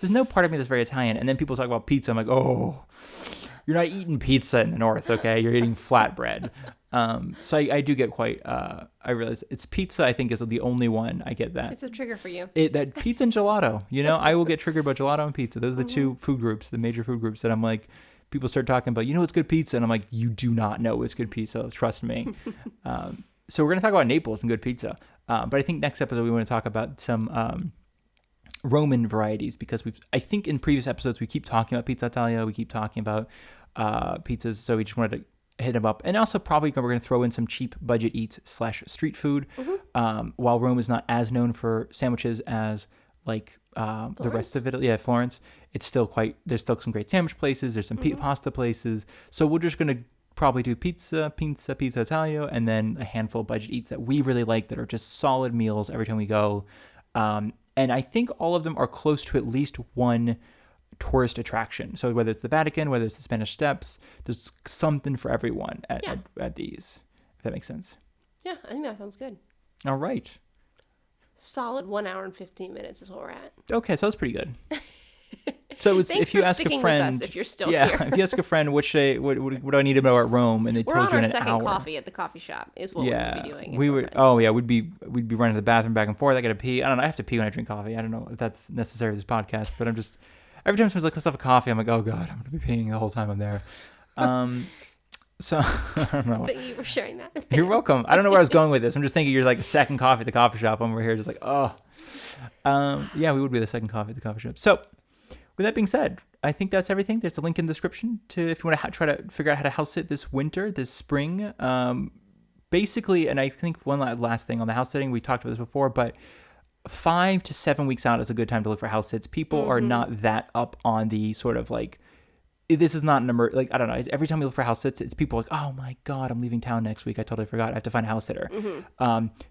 there's no part of me that's very Italian. And then people talk about pizza. I'm like, oh, You're not eating pizza in the north, okay? You're eating flatbread. So I do get quite. I realize it's pizza. I think is the only one I get that. It's a trigger for you. That pizza and gelato. You know, I will get triggered by gelato and pizza. Those are the two food groups, the major food groups that I'm like. People start talking about, what's good pizza, and I'm like, you do not know what's good pizza. Trust me. So we're gonna talk about Naples and good pizza. But I think next episode we want to talk about some Roman varieties, because I think in previous episodes we keep talking about Pizza Italia, we keep talking about pizzas, so we just wanted to hit them up. And also probably we're going to throw in some cheap budget eats / street food. While Rome is not as known for sandwiches as like the rest of Italy, Florence, it's still there's still some great sandwich places, there's some pasta places. So we're just going to probably do Pizza Italia, and then a handful of budget eats that we really like that are just solid meals every time we go. And I think all of them are close to at least one tourist attraction. So whether it's the Vatican, whether it's the Spanish Steps, there's something for everyone at these, if that makes sense. Yeah, I think that sounds good. All right. Solid 1 hour and 15 minutes is what we're at. Okay, so that's pretty good. So it's if you ask a friend, if you're still here. If you ask a friend what do I need to know about Rome, and they told you in an hour. We're on our second coffee at the coffee shop is what we would be doing. We'd be running to the bathroom back and forth. I gotta pee. I don't know. I have to pee when I drink coffee. I don't know if that's necessary for this podcast, but I'm just every time someone's like, let's have a coffee, I'm like, oh god, I'm gonna be peeing the whole time I'm there. So I don't know. Thank you for sharing that. You're welcome. I don't know where I was going with this. I'm just thinking you're like the second coffee at the coffee shop. I'm over here just like, we would be the second coffee at the coffee shop. So with that being said, I think that's everything. There's a link in the description if you want to try to figure out how to house sit this winter, this spring. Basically, and I think one last thing on the house sitting, we talked about this before, but 5 to 7 weeks out is a good time to look for house sits. People are not that up on the sort of like, this is not an I don't know. Every time we look for house sits, it's people like, oh my God, I'm leaving town next week. I totally forgot. I have to find a house sitter.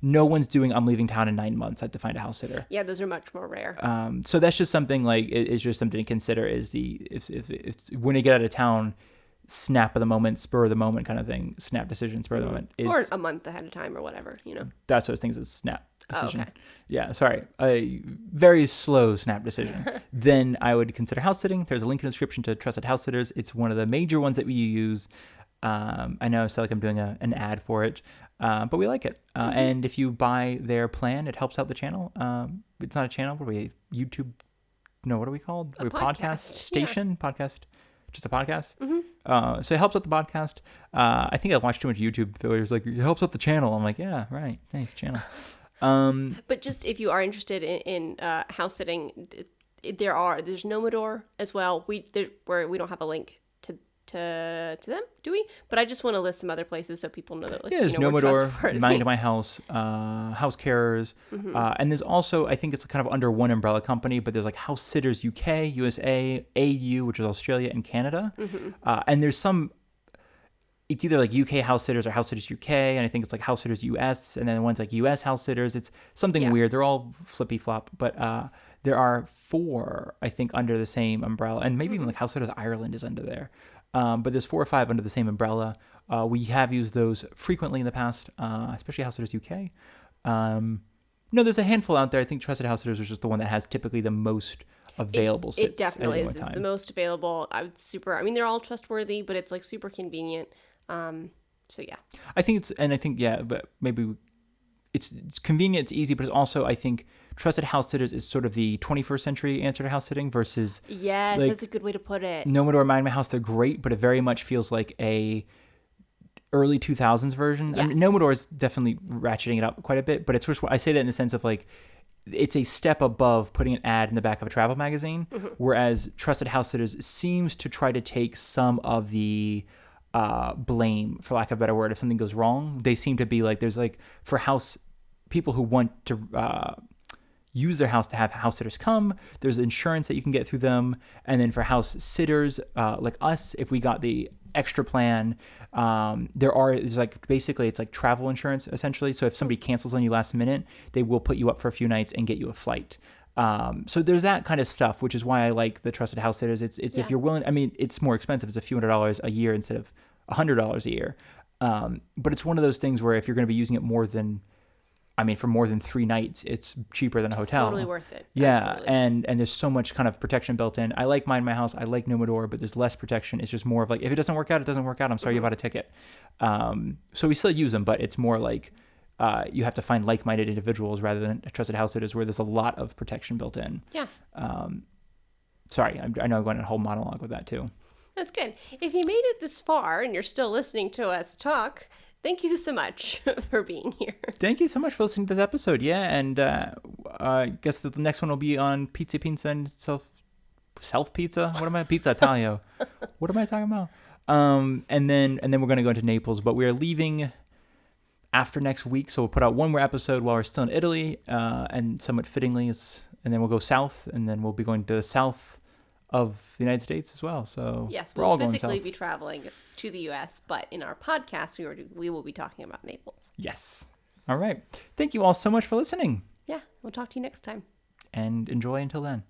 No one's doing, I'm leaving town in 9 months. I have to find a house sitter. Yeah, those are much more rare. So that's just something like, it's just something to consider is if when you get out of town, snap of the moment, spur of the moment kind of thing, snap decision, spur of the moment. Or a month ahead of time or whatever, That's those things is snap decision. Oh, okay. Yeah, sorry. A very slow snap decision. Then I would consider house sitting. There's a link in the description to Trusted House Sitters. It's one of the major ones that we use. I know I sound like I'm doing an ad for it, but we like it. And if you buy their plan, it helps out the channel. It's not a channel. What are we? YouTube? No, what are we called? We're podcast station? Yeah. Podcast? Just a podcast? So it helps out the podcast. I think I watched too much YouTube videos like, it helps out the channel. I'm like, yeah, right. Nice channel. But just if you are interested in house sitting, there's Nomador as well. We don't have a link to them, do we? But I just want to list some other places so people know that. There's Nomador, Mind My House, House Carers, and there's also, I think it's kind of under one umbrella company, but there's like House Sitters UK, USA, AU, which is Australia and Canada, and there's some. It's either like UK House Sitters or House Sitters UK, and I think it's like House Sitters US, and then one's like US House Sitters. It's something weird. They're all flippy flop, but there are 4, I think, under the same umbrella, and maybe even like House Sitters Ireland is under there. But there's 4 or 5 under the same umbrella. We have used those frequently in the past, especially House Sitters UK. No, there's a handful out there. I think Trusted House Sitters is just the one that has typically the most available sits. It definitely is the most available. They're all trustworthy, but it's like super convenient. So yeah. But maybe it's convenient, it's easy, but it's also, I think, Trusted House Sitters is sort of the 21st century answer to house sitting versus... Yes, that's a good way to put it. Nomador, Mind My House, they're great, but it very much feels like a early 2000s version. Yes. I mean, Nomador is definitely ratcheting it up quite a bit, but I say that in the sense of like, it's a step above putting an ad in the back of a travel magazine, whereas Trusted House Sitters seems to try to take some of the... blame, for lack of a better word, if something goes wrong. They seem to be like, there's like, for house people who want to use their house to have house sitters come, there's insurance that you can get through them. And then for house sitters like us, if we got the extra plan, it's like travel insurance essentially. So if somebody cancels on you last minute, they will put you up for a few nights and get you a flight. So there's that kind of stuff, which is why I like the Trusted House Sitters. It's if you're willing, I mean, it's more expensive. It's a few $100s a year instead of $100 a year. But it's one of those things where if you're going to be using it more than I mean, for more than 3 nights, it's cheaper than a hotel. Totally worth it. Yeah, Absolutely. and there's so much kind of protection built in. I like mine, my house. I like Numador, but there's less protection. It's just more of like, if it doesn't work out, it doesn't work out. I'm sorry, you bought a ticket. So we still use them, but it's more like you have to find like-minded individuals rather than trusted house sitters, where there's a lot of protection built in. Yeah. Sorry, I know I'm going on a whole monologue with that too. That's good. If you made it this far and you're still listening to us talk, thank you so much for being here. Thank you so much for listening to this episode. Yeah, and I guess the next one will be on Pizza and self pizza. What am I? Pizza Italia. What am I talking about? And then we're going to go into Naples, but we are leaving after next week, so we'll put out one more episode while we're still in Italy, and somewhat fittingly, and then we'll go south, and then we'll be going to the south of the United States as well. So yes, we're all we'll going physically south. be traveling to the U.S., but in our podcast, we will be talking about Naples. Yes. All right. Thank you all so much for listening, Yeah, we'll talk to you next time. and enjoy until then.